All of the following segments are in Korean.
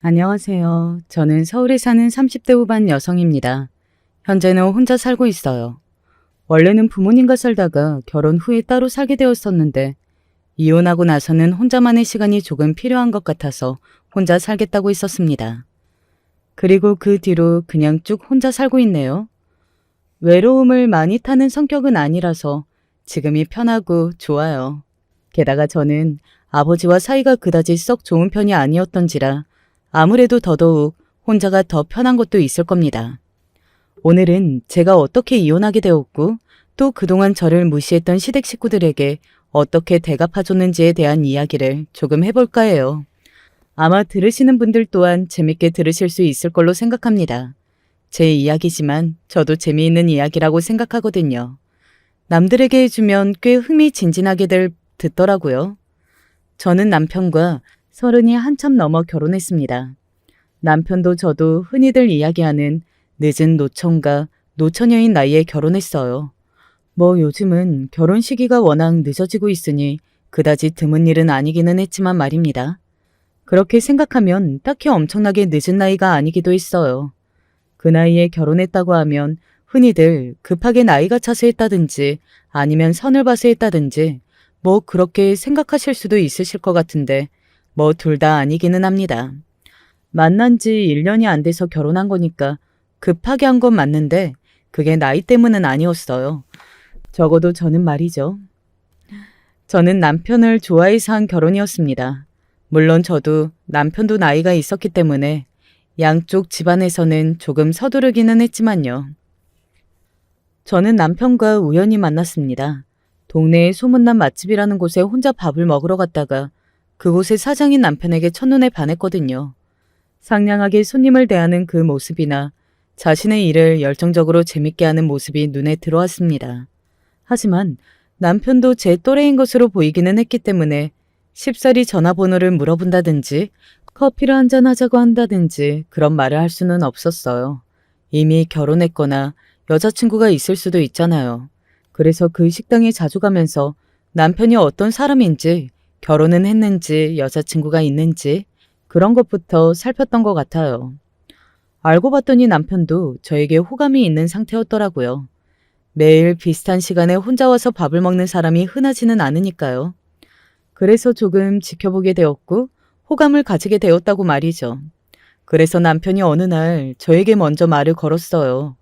안녕하세요. 저는 서울에 사는 30대 후반 여성입니다. 현재는 혼자 살고 있어요. 원래는 부모님과 살다가 결혼 후에 따로 살게 되었었는데 이혼하고 나서는 혼자만의 시간이 조금 필요한 것 같아서 혼자 살겠다고 했었습니다. 그리고 그 뒤로 그냥 쭉 혼자 살고 있네요. 외로움을 많이 타는 성격은 아니라서 지금이 편하고 좋아요. 게다가 저는 아버지와 사이가 그다지 썩 좋은 편이 아니었던지라 아무래도 더더욱 혼자가 더 편한 것도 있을 겁니다. 오늘은 제가 어떻게 이혼하게 되었고 또 그동안 저를 무시했던 시댁 식구들에게 어떻게 대갚아줬는지에 대한 이야기를 조금 해볼까 해요. 아마 들으시는 분들 또한 재밌게 들으실 수 있을 걸로 생각합니다. 제 이야기지만 저도 재미있는 이야기라고 생각하거든요. 남들에게 해주면 꽤 흥미진진하게들 듣더라고요. 저는 남편과 30이 한참 넘어 결혼했습니다. 남편도 저도 흔히들 이야기하는 늦은 노천과 노처녀인 나이에 결혼했어요. 뭐 요즘은 결혼 시기가 워낙 늦어지고 있으니 그다지 드문 일은 아니기는 했지만 말입니다. 그렇게 생각하면 딱히 엄청나게 늦은 나이가 아니기도 했어요. 그 나이에 결혼했다고 하면 흔히들 급하게 나이가 차서 했다든지 아니면 선을 봐서 했다든지 뭐 그렇게 생각하실 수도 있으실 것 같은데 뭐 둘 다 아니기는 합니다. 만난 지 1년이 안 돼서 결혼한 거니까 급하게 한 건 맞는데 그게 나이 때문은 아니었어요. 적어도 저는 말이죠. 저는 남편을 좋아해서 한 결혼이었습니다. 물론 저도 남편도 나이가 있었기 때문에 양쪽 집안에서는 조금 서두르기는 했지만요. 저는 남편과 우연히 만났습니다. 동네의 소문난 맛집이라는 곳에 혼자 밥을 먹으러 갔다가 그곳의 사장인 남편에게 첫눈에 반했거든요. 상냥하게 손님을 대하는 그 모습이나 자신의 일을 열정적으로 재밌게 하는 모습이 눈에 들어왔습니다. 하지만 남편도 제 또래인 것으로 보이기는 했기 때문에 쉽사리 전화번호를 물어본다든지 커피를 한잔 하자고 한다든지 그런 말을 할 수는 없었어요. 이미 결혼했거나 여자친구가 있을 수도 있잖아요. 그래서 그 식당에 자주 가면서 남편이 어떤 사람인지, 결혼은 했는지, 여자친구가 있는지 그런 것부터 살폈던 것 같아요. 알고 봤더니 남편도 저에게 호감이 있는 상태였더라고요. 매일 비슷한 시간에 혼자 와서 밥을 먹는 사람이 흔하지는 않으니까요. 그래서 조금 지켜보게 되었고 호감을 가지게 되었다고 말이죠. 그래서 남편이 어느 날 저에게 먼저 말을 걸었어요.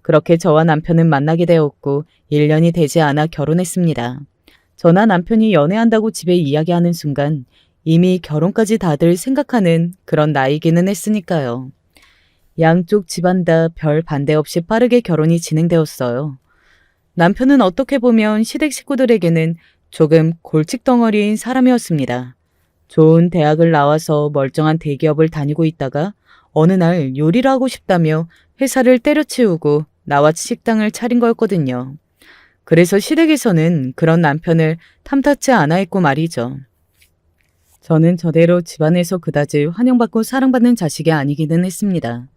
그렇게 저와 남편은 만나게 되었고 1년이 되지 않아 결혼했습니다. 저나 남편이 연애한다고 집에 이야기하는 순간 이미 결혼까지 다들 생각하는 그런 나이기는 했으니까요. 양쪽 집안 다 별 반대 없이 빠르게 결혼이 진행되었어요. 남편은 어떻게 보면 시댁 식구들에게는 조금 골칫덩어리인 사람이었습니다. 좋은 대학을 나와서 멀쩡한 대기업을 다니고 있다가 어느 날 요리를 하고 싶다며 회사를 때려치우고 나와 식당을 차린 거였거든요. 그래서 시댁에서는 그런 남편을 탐탁지 않아 했고 말이죠. 저는 저대로 집안에서 그다지 환영받고 사랑받는 자식이 아니기는 했습니다.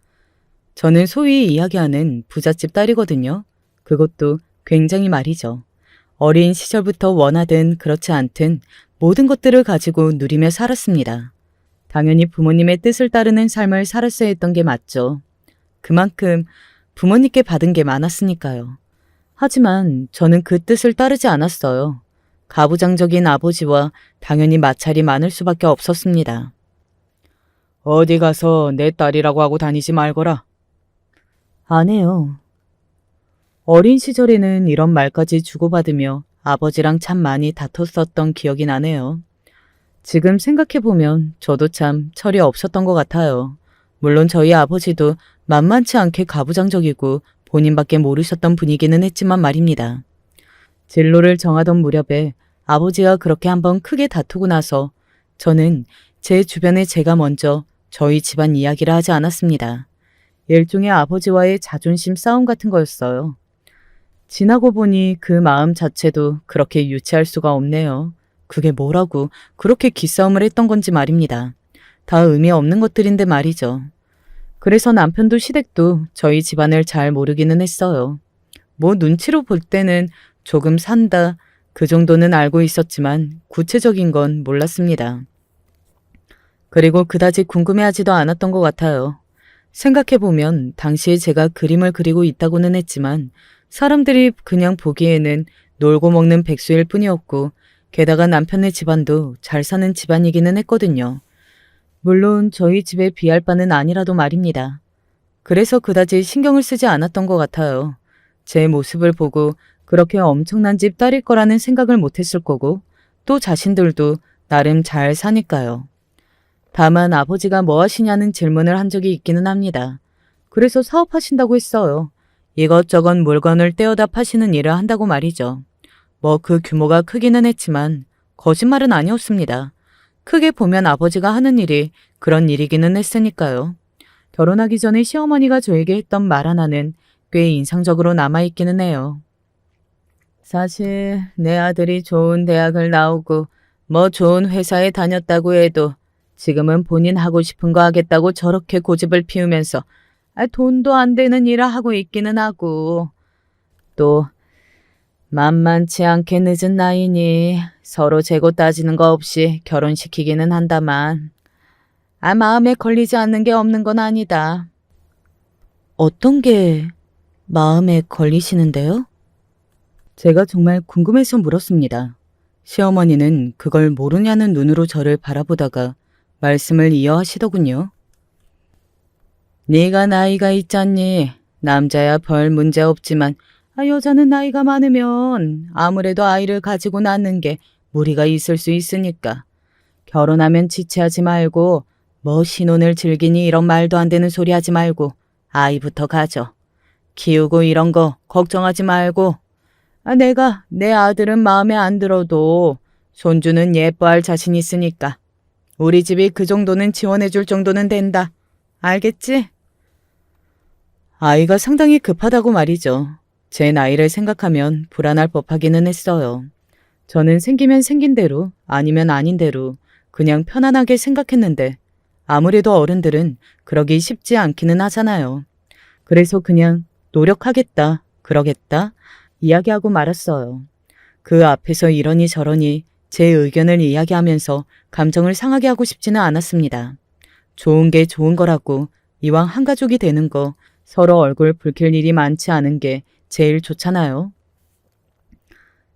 저는 소위 이야기하는 부잣집 딸이거든요. 그것도 굉장히 말이죠. 어린 시절부터 원하든 그렇지 않든 모든 것들을 가지고 누리며 살았습니다. 당연히 부모님의 뜻을 따르는 삶을 살았어야 했던 게 맞죠. 그만큼 부모님께 받은 게 많았으니까요. 하지만 저는 그 뜻을 따르지 않았어요. 가부장적인 아버지와 당연히 마찰이 많을 수밖에 없었습니다. 어디 가서 내 딸이라고 하고 다니지 말거라. 안 해요. 어린 시절에는 이런 말까지 주고받으며 아버지랑 참 많이 다퉜었던 기억이 나네요. 지금 생각해보면 저도 참 철이 없었던 것 같아요. 물론 저희 아버지도 만만치 않게 가부장적이고 본인밖에 모르셨던 분이기는 했지만 말입니다. 진로를 정하던 무렵에 아버지와 그렇게 한번 크게 다투고 나서 저는 제 주변에 제가 먼저 저희 집안 이야기를 하지 않았습니다. 일종의 아버지와의 자존심 싸움 같은 거였어요. 지나고 보니 그 마음 자체도 그렇게 유치할 수가 없네요. 그게 뭐라고 그렇게 기싸움을 했던 건지 말입니다. 다 의미 없는 것들인데 말이죠. 그래서 남편도 시댁도 저희 집안을 잘 모르기는 했어요. 뭐 눈치로 볼 때는 조금 산다, 그 정도는 알고 있었지만 구체적인 건 몰랐습니다. 그리고 그다지 궁금해하지도 않았던 것 같아요. 생각해보면 당시에 제가 그림을 그리고 있다고는 했지만 사람들이 그냥 보기에는 놀고 먹는 백수일 뿐이었고 게다가 남편네 집안도 잘 사는 집안이기는 했거든요. 물론 저희 집에 비할 바는 아니라도 말입니다. 그래서 그다지 신경을 쓰지 않았던 것 같아요. 제 모습을 보고 그렇게 엄청난 집 딸일 거라는 생각을 못했을 거고 또 자신들도 나름 잘 사니까요. 다만 아버지가 뭐 하시냐는 질문을 한 적이 있기는 합니다. 그래서 사업하신다고 했어요. 이것저것 물건을 떼어다 파시는 일을 한다고 말이죠. 뭐 그 규모가 크기는 했지만 거짓말은 아니었습니다. 크게 보면 아버지가 하는 일이 그런 일이기는 했으니까요. 결혼하기 전에 시어머니가 저에게 했던 말 하나는 꽤 인상적으로 남아있기는 해요. 사실 내 아들이 좋은 대학을 나오고 뭐 좋은 회사에 다녔다고 해도 지금은 본인 하고 싶은 거 하겠다고 저렇게 고집을 피우면서 돈도 안 되는 일을 하고 있기는 하고 또 만만치 않게 늦은 나이니 서로 재고 따지는 거 없이 결혼시키기는 한다만 마음에 걸리지 않는 게 없는 건 아니다. 어떤 게 마음에 걸리시는데요? 제가 정말 궁금해서 물었습니다. 시어머니는 그걸 모르냐는 눈으로 저를 바라보다가 말씀을 이어하시더군요. 네가 나이가 있잖니. 남자야 별 문제 없지만 여자는 나이가 많으면 아무래도 아이를 가지고 낳는 게 무리가 있을 수 있으니까 결혼하면 지체하지 말고 뭐 신혼을 즐기니 이런 말도 안 되는 소리 하지 말고 아이부터 가져. 키우고 이런 거 걱정하지 말고 내가 내 아들은 마음에 안 들어도 손주는 예뻐할 자신 있으니까 우리 집이 그 정도는 지원해줄 정도는 된다. 알겠지? 아이가 상당히 급하다고 말이죠. 제 나이를 생각하면 불안할 법하기는 했어요. 저는 생기면 생긴 대로 아니면 아닌 대로 그냥 편안하게 생각했는데 아무래도 어른들은 그러기 쉽지 않기는 하잖아요. 그래서 그냥 노력하겠다, 그러겠다 이야기하고 말았어요. 그 앞에서 이러니 저러니 제 의견을 이야기하면서 감정을 상하게 하고 싶지는 않았습니다. 좋은 게 좋은 거라고 이왕 한 가족이 되는 거 서로 얼굴 붉힐 일이 많지 않은 게 제일 좋잖아요.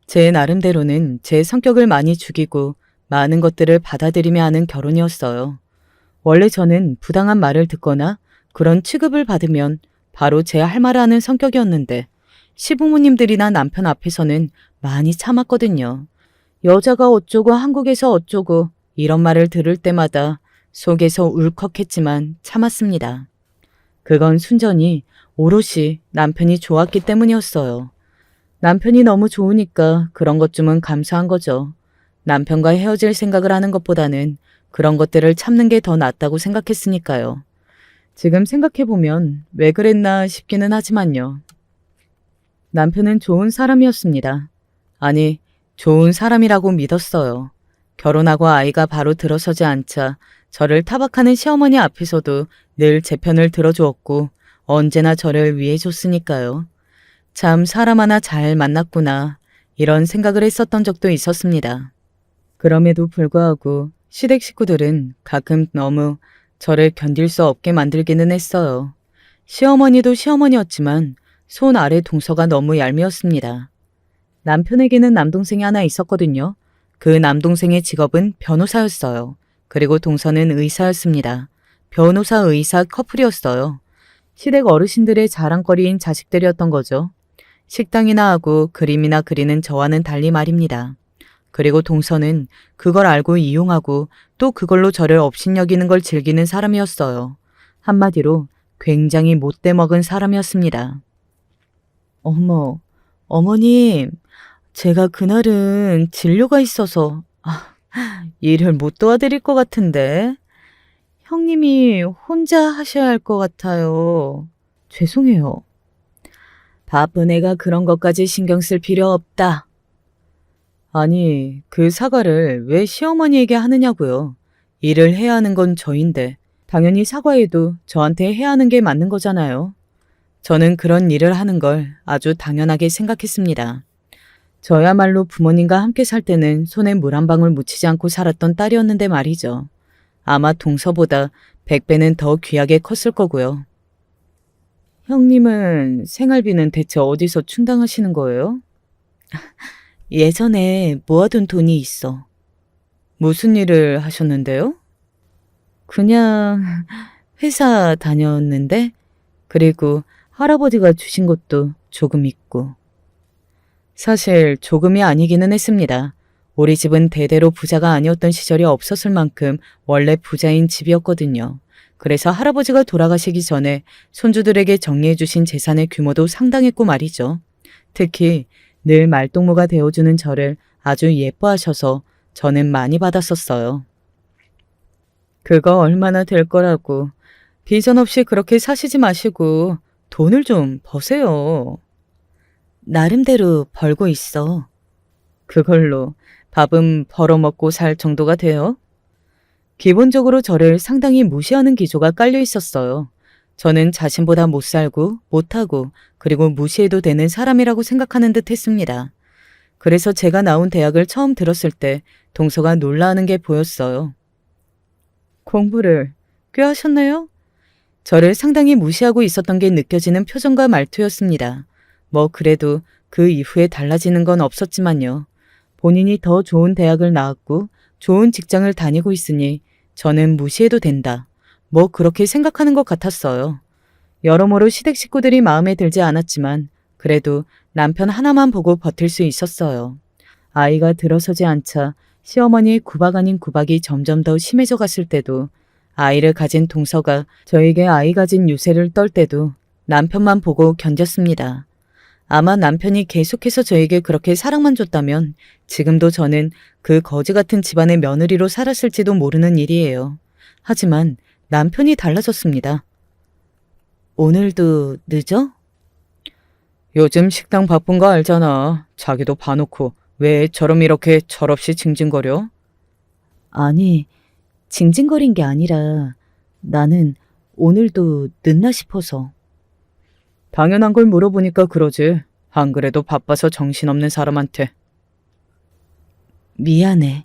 제 나름대로는 제 성격을 많이 죽이고 많은 것들을 받아들이며 하는 결혼이었어요. 원래 저는 부당한 말을 듣거나 그런 취급을 받으면 바로 제 할 말을 하는 성격이었는데 시부모님들이나 남편 앞에서는 많이 참았거든요. 여자가 어쩌고 한국에서 어쩌고 이런 말을 들을 때마다 속에서 울컥했지만 참았습니다. 그건 순전히 오롯이 남편이 좋았기 때문이었어요. 남편이 너무 좋으니까 그런 것쯤은 감수한 거죠. 남편과 헤어질 생각을 하는 것보다는 그런 것들을 참는 게 더 낫다고 생각했으니까요. 지금 생각해보면 왜 그랬나 싶기는 하지만요. 남편은 좋은 사람이었습니다. 아니, 좋은 사람이라고 믿었어요. 결혼하고 아이가 바로 들어서지 않자 저를 타박하는 시어머니 앞에서도 늘 제 편을 들어주었고 언제나 저를 위해줬으니까요. 참 사람 하나 잘 만났구나 이런 생각을 했었던 적도 있었습니다. 그럼에도 불구하고 시댁 식구들은 가끔 너무 저를 견딜 수 없게 만들기는 했어요. 시어머니도 시어머니였지만 손 아래 동서가 너무 얄미웠습니다. 남편에게는 남동생이 하나 있었거든요. 그 남동생의 직업은 변호사였어요. 그리고 동서는 의사였습니다. 변호사 의사 커플이었어요. 시댁 어르신들의 자랑거리인 자식들이었던 거죠. 식당이나 하고 그림이나 그리는 저와는 달리 말입니다. 그리고 동서는 그걸 알고 이용하고 또 그걸로 저를 업신여기는 걸 즐기는 사람이었어요. 한마디로 굉장히 못돼 먹은 사람이었습니다. 어머, 어머님, 제가 그날은 진료가 있어서 일을 못 도와드릴 것 같은데 형님이 혼자 하셔야 할 것 같아요. 죄송해요. 바쁜 애가 그런 것까지 신경 쓸 필요 없다. 아니, 그 사과를 왜 시어머니에게 하느냐고요. 일을 해야 하는 건 저인데 당연히 사과해도 저한테 해야 하는 게 맞는 거잖아요. 저는 그런 일을 하는 걸 아주 당연하게 생각했습니다. 저야말로 부모님과 함께 살 때는 손에 물 한 방울 묻히지 않고 살았던 딸이었는데 말이죠. 아마 동서보다 100배는 더 귀하게 컸을 거고요. 형님은 생활비는 대체 어디서 충당하시는 거예요? 예전에 모아둔 돈이 있어. 무슨 일을 하셨는데요? 그냥 회사 다녔는데, 그리고 할아버지가 주신 것도 조금 있고. 사실 조금이 아니기는 했습니다. 우리 집은 대대로 부자가 아니었던 시절이 없었을 만큼 원래 부자인 집이었거든요. 그래서 할아버지가 돌아가시기 전에 손주들에게 정리해 주신 재산의 규모도 상당했고 말이죠. 특히 늘 말동무가 되어주는 저를 아주 예뻐하셔서 저는 많이 받았었어요. 그거 얼마나 될 거라고. 비전 없이 그렇게 사시지 마시고 돈을 좀 버세요. 나름대로 벌고 있어. 그걸로 밥은 벌어먹고 살 정도가 돼요? 기본적으로 저를 상당히 무시하는 기조가 깔려 있었어요. 저는 자신보다 못 살고 못하고 그리고 무시해도 되는 사람이라고 생각하는 듯 했습니다. 그래서 제가 나온 대학을 처음 들었을 때 동서가 놀라하는 게 보였어요. 공부를 꽤 하셨네요? 저를 상당히 무시하고 있었던 게 느껴지는 표정과 말투였습니다. 뭐 그래도 그 이후에 달라지는 건 없었지만요. 본인이 더 좋은 대학을 나왔고 좋은 직장을 다니고 있으니 저는 무시해도 된다. 뭐 그렇게 생각하는 것 같았어요. 여러모로 시댁 식구들이 마음에 들지 않았지만 그래도 남편 하나만 보고 버틸 수 있었어요. 아이가 들어서지 않자 시어머니의 구박 아닌 구박이 점점 더 심해져 갔을 때도, 아이를 가진 동서가 저에게 아이 가진 유세를 떨 때도 남편만 보고 견뎠습니다. 아마 남편이 계속해서 저에게 그렇게 사랑만 줬다면 지금도 저는 그 거지 같은 집안의 며느리로 살았을지도 모르는 일이에요. 하지만 남편이 달라졌습니다. 오늘도 늦어? 요즘 식당 바쁜 거 알잖아. 자기도 봐놓고 왜 저럼 이렇게 철없이 징징거려? 아니, 징징거린 게 아니라 나는 오늘도 늦나 싶어서. 당연한 걸 물어보니까 그러지. 안 그래도 바빠서 정신없는 사람한테. 미안해.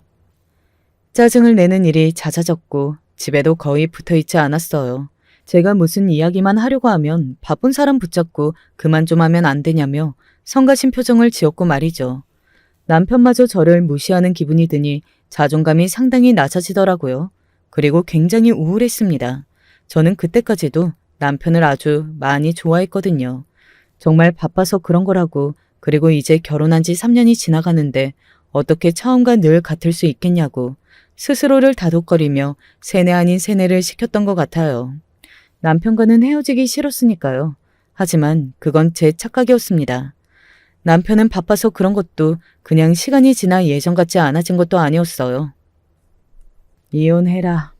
짜증을 내는 일이 잦아졌고 집에도 거의 붙어있지 않았어요. 제가 무슨 이야기만 하려고 하면 바쁜 사람 붙잡고 그만 좀 하면 안 되냐며 성가신 표정을 지었고 말이죠. 남편마저 저를 무시하는 기분이 드니 자존감이 상당히 낮아지더라고요. 그리고 굉장히 우울했습니다. 저는 그때까지도 남편을 아주 많이 좋아했거든요. 정말 바빠서 그런 거라고. 그리고 이제 결혼한 지 3년이 지나가는데 어떻게 처음과 늘 같을 수 있겠냐고 스스로를 다독거리며 세뇌 아닌 세뇌를 시켰던 것 같아요. 남편과는 헤어지기 싫었으니까요. 하지만 그건 제 착각이었습니다. 남편은 바빠서 그런 것도 그냥 시간이 지나 예전 같지 않아진 것도 아니었어요. 이혼해라.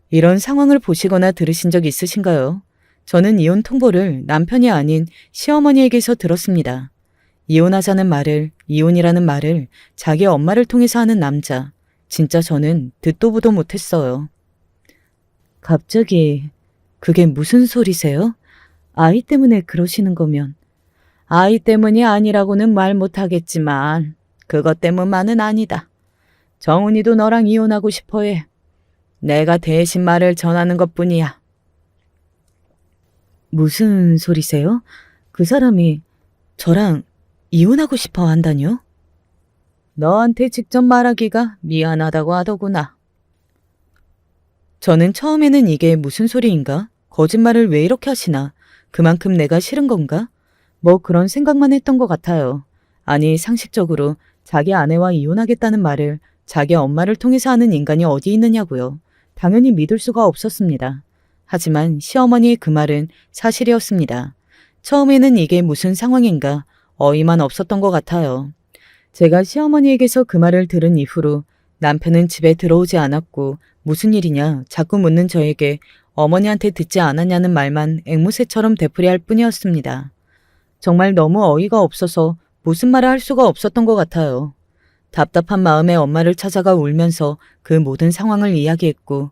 이런 상황을 보시거나 들으신 적 있으신가요? 저는 이혼 통보를 남편이 아닌 시어머니에게서 들었습니다. 이혼하자는 말을, 이혼이라는 말을 자기 엄마를 통해서 하는 남자. 진짜 저는 듣도 보도 못했어요. 갑자기 그게 무슨 소리세요? 아이 때문에 그러시는 거면. 아이 때문이 아니라고는 말 못하겠지만 그것 때문만은 아니다. 정은이도 너랑 이혼하고 싶어해. 내가 대신 말을 전하는 것뿐이야. 무슨 소리세요? 그 사람이 저랑 이혼하고 싶어 한다뇨? 너한테 직접 말하기가 미안하다고 하더구나. 저는 처음에는 이게 무슨 소리인가? 거짓말을 왜 이렇게 하시나? 그만큼 내가 싫은 건가? 뭐 그런 생각만 했던 것 같아요. 아니, 상식적으로 자기 아내와 이혼하겠다는 말을 자기 엄마를 통해서 하는 인간이 어디 있느냐고요. 당연히 믿을 수가 없었습니다. 하지만 시어머니의 그 말은 사실이었습니다. 처음에는 이게 무슨 상황인가 어이만 없었던 것 같아요. 제가 시어머니에게서 그 말을 들은 이후로 남편은 집에 들어오지 않았고 무슨 일이냐 자꾸 묻는 저에게 어머니한테 듣지 않았냐는 말만 앵무새처럼 되풀이할 뿐이었습니다. 정말 너무 어이가 없어서 무슨 말을 할 수가 없었던 것 같아요. 답답한 마음에 엄마를 찾아가 울면서 그 모든 상황을 이야기했고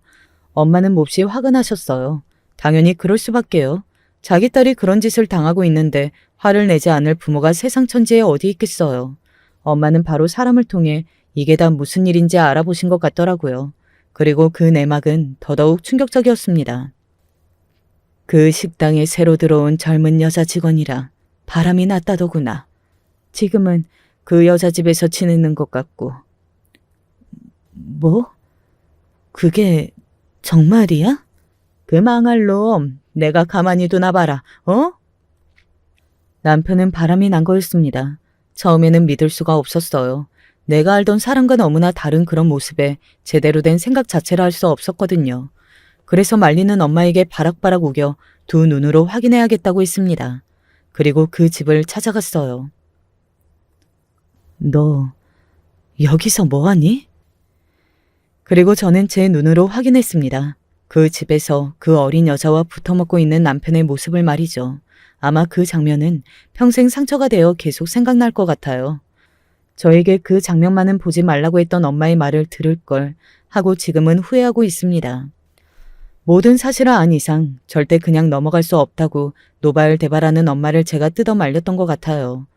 엄마는 몹시 화가 나셨어요. 당연히 그럴 수밖에요. 자기 딸이 그런 짓을 당하고 있는데 화를 내지 않을 부모가 세상 천지에 어디 있겠어요. 엄마는 바로 사람을 통해 이게 다 무슨 일인지 알아보신 것 같더라고요. 그리고 그 내막은 더더욱 충격적이었습니다. 그 식당에 새로 들어온 젊은 여자 직원이라 바람이 났다더구나. 지금은 그 여자 집에서 지내는 것 같고. 뭐? 그게 정말이야? 그 망할 놈, 내가 가만히 두나 봐라, 어? 남편은 바람이 난 거였습니다. 처음에는 믿을 수가 없었어요. 내가 알던 사람과 너무나 다른 그런 모습에 제대로 된 생각 자체를 할 수 없었거든요. 그래서 말리는 엄마에게 바락바락 우겨 두 눈으로 확인해야겠다고 했습니다. 그리고 그 집을 찾아갔어요. 너 여기서 뭐하니? 그리고 저는 제 눈으로 확인했습니다. 그 집에서 그 어린 여자와 붙어먹고 있는 남편의 모습을 말이죠. 아마 그 장면은 평생 상처가 되어 계속 생각날 것 같아요. 저에게 그 장면만은 보지 말라고 했던 엄마의 말을 들을 걸 하고 지금은 후회하고 있습니다. 모든 사실을 안 이상 절대 그냥 넘어갈 수 없다고 노발대발하는 엄마를 제가 뜯어 말렸던 것 같아요.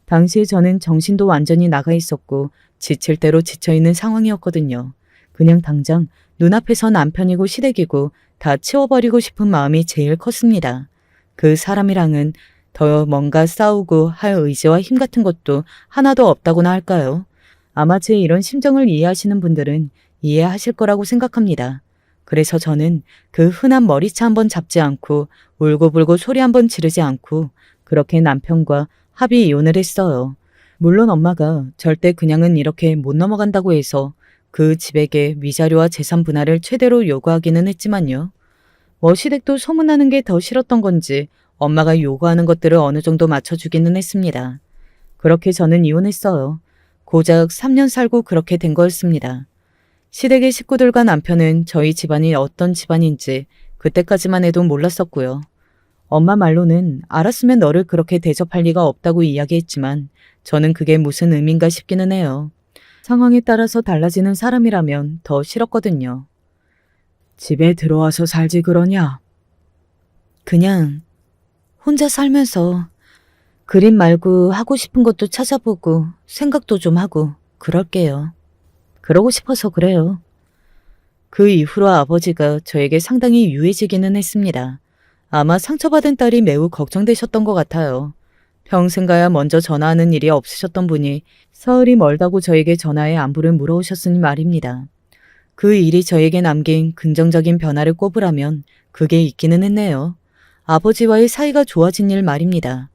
당시에 저는 정신도 완전히 나가 있었고 지칠 대로 지쳐있는 상황이었거든요. 그냥 당장 눈앞에서 남편이고 시댁이고 다 치워버리고 싶은 마음이 제일 컸습니다. 그 사람이랑은 더 뭔가 싸우고 할 의지와 힘 같은 것도 하나도 없다고나 할까요? 아마 제 이런 심정을 이해하시는 분들은 이해하실 거라고 생각합니다. 그래서 저는 그 흔한 머리채 한번 잡지 않고 울고불고 소리 한번 지르지 않고 그렇게 남편과 합의 이혼을 했어요. 물론 엄마가 절대 그냥은 이렇게 못 넘어간다고 해서 그 집에게 위자료와 재산 분할을 최대로 요구하기는 했지만요. 뭐 시댁도 소문나는 게 더 싫었던 건지 엄마가 요구하는 것들을 어느 정도 맞춰주기는 했습니다. 그렇게 저는 이혼했어요. 고작 3년 살고 그렇게 된 거였습니다. 시댁의 식구들과 남편은 저희 집안이 어떤 집안인지 그때까지만 해도 몰랐었고요. 엄마 말로는 알았으면 너를 그렇게 대접할 리가 없다고 이야기했지만 저는 그게 무슨 의미인가 싶기는 해요. 상황에 따라서 달라지는 사람이라면 더 싫었거든요. 집에 들어와서 살지 그러냐? 그냥 혼자 살면서 그림 말고 하고 싶은 것도 찾아보고 생각도 좀 하고 그럴게요. 그러고 싶어서 그래요. 그 이후로 아버지가 저에게 상당히 유해지기는 했습니다. 아마 상처받은 딸이 매우 걱정되셨던 것 같아요. 평생 가야 먼저 전화하는 일이 없으셨던 분이 사흘이 멀다고 저에게 전화해 안부를 물어오셨으니 말입니다. 그 일이 저에게 남긴 긍정적인 변화를 꼽으라면 그게 있기는 했네요. 아버지와의 사이가 좋아진 일 말입니다.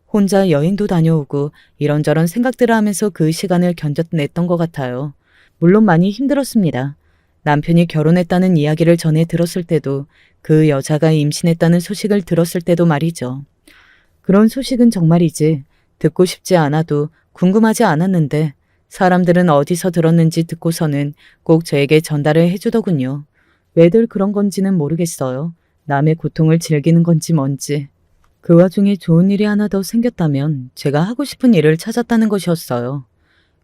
혼자 여행도 다녀오고 이런저런 생각들을 하면서 그 시간을 견뎌냈던 것 같아요. 물론 많이 힘들었습니다. 남편이 결혼했다는 이야기를 전해 들었을 때도 그 여자가 임신했다는 소식을 들었을 때도 말이죠. 그런 소식은 정말이지 듣고 싶지 않아도 궁금하지 않았는데 사람들은 어디서 들었는지 듣고서는 꼭 저에게 전달을 해주더군요. 왜들 그런 건지는 모르겠어요. 남의 고통을 즐기는 건지 뭔지. 그 와중에 좋은 일이 하나 더 생겼다면 제가 하고 싶은 일을 찾았다는 것이었어요.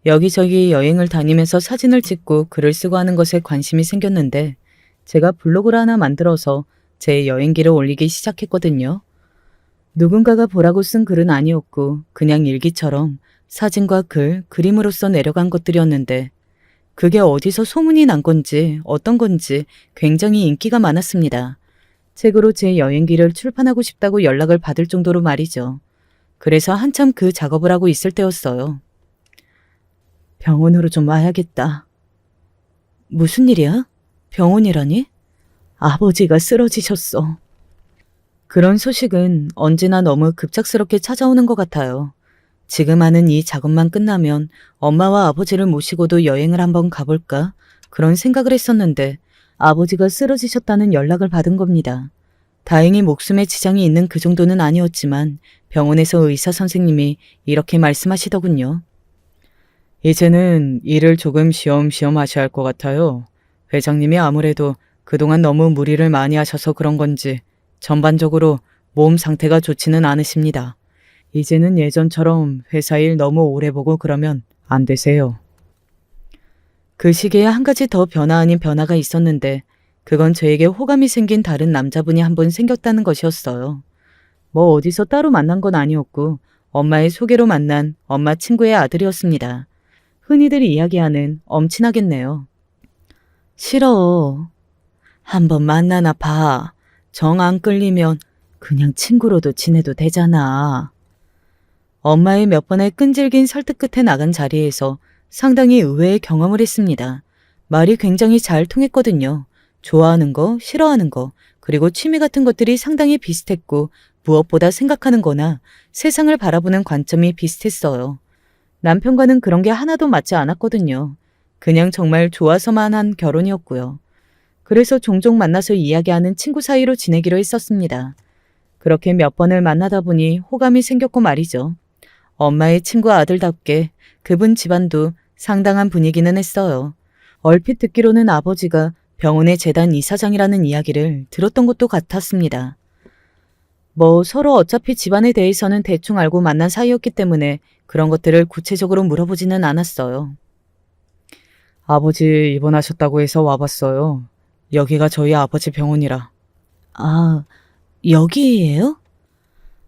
여기저기 여행을 다니면서 사진을 찍고 글을 쓰고 하는 것에 관심이 생겼는데 제가 블로그를 하나 만들어서 제 여행기를 올리기 시작했거든요. 누군가가 보라고 쓴 글은 아니었고 그냥 일기처럼 사진과 글, 그림으로써 내려간 것들이었는데 그게 어디서 소문이 난 건지 어떤 건지 굉장히 인기가 많았습니다. 책으로 제 여행기를 출판하고 싶다고 연락을 받을 정도로 말이죠. 그래서 한참 그 작업을 하고 있을 때였어요. 병원으로 좀 와야겠다. 무슨 일이야? 병원이라니? 아버지가 쓰러지셨어. 그런 소식은 언제나 너무 급작스럽게 찾아오는 것 같아요. 지금 하는 이 작업만 끝나면 엄마와 아버지를 모시고도 여행을 한번 가볼까? 그런 생각을 했었는데 아버지가 쓰러지셨다는 연락을 받은 겁니다. 다행히 목숨에 지장이 있는 그 정도는 아니었지만 병원에서 의사 선생님이 이렇게 말씀하시더군요. 이제는 일을 조금 쉬엄쉬엄 하셔야 할 것 같아요. 회장님이 아무래도 그동안 너무 무리를 많이 하셔서 그런 건지 전반적으로 몸 상태가 좋지는 않으십니다. 이제는 예전처럼 회사 일 너무 오래 보고 그러면 안 되세요. 그 시기에 한 가지 더 변화 아닌 변화가 있었는데 그건 저에게 호감이 생긴 다른 남자분이 한 분 생겼다는 것이었어요. 뭐 어디서 따로 만난 건 아니었고 엄마의 소개로 만난 엄마 친구의 아들이었습니다. 흔히들 이야기하는 엄친아겠네요. 싫어. 한번 만나나 봐. 정 안 끌리면 그냥 친구로도 지내도 되잖아. 엄마의 몇 번의 끈질긴 설득 끝에 나간 자리에서 상당히 의외의 경험을 했습니다. 말이 굉장히 잘 통했거든요. 좋아하는 거, 싫어하는 거, 그리고 취미 같은 것들이 상당히 비슷했고 무엇보다 생각하는 거나 세상을 바라보는 관점이 비슷했어요. 남편과는 그런 게 하나도 맞지 않았거든요. 그냥 정말 좋아서만 한 결혼이었고요. 그래서 종종 만나서 이야기하는 친구 사이로 지내기로 했었습니다. 그렇게 몇 번을 만나다 보니 호감이 생겼고 말이죠. 엄마의 친구 아들답게 그분 집안도 상당한 분위기는 했어요. 얼핏 듣기로는 아버지가 병원의 재단 이사장이라는 이야기를 들었던 것도 같았습니다. 뭐 서로 어차피 집안에 대해서는 대충 알고 만난 사이였기 때문에 그런 것들을 구체적으로 물어보지는 않았어요. 아버지 입원하셨다고 해서 와봤어요. 여기가 저희 아버지 병원이라. 아, 여기예요?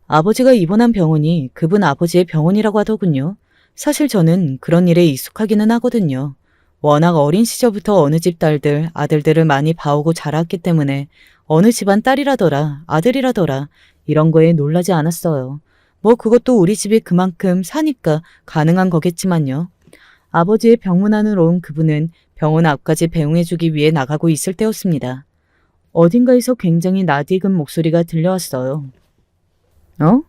아버지가 입원한 병원이 그분 아버지의 병원이라고 하더군요. 사실 저는 그런 일에 익숙하기는 하거든요. 워낙 어린 시절부터 어느 집 딸들, 아들들을 많이 봐오고 자랐기 때문에 어느 집안 딸이라더라, 아들이라더라 이런 거에 놀라지 않았어요. 뭐 그것도 우리 집이 그만큼 사니까 가능한 거겠지만요. 아버지의 병문안으로 온 그분은 병원 앞까지 배웅해주기 위해 나가고 있을 때였습니다. 어딘가에서 굉장히 낯익은 목소리가 들려왔어요. 어?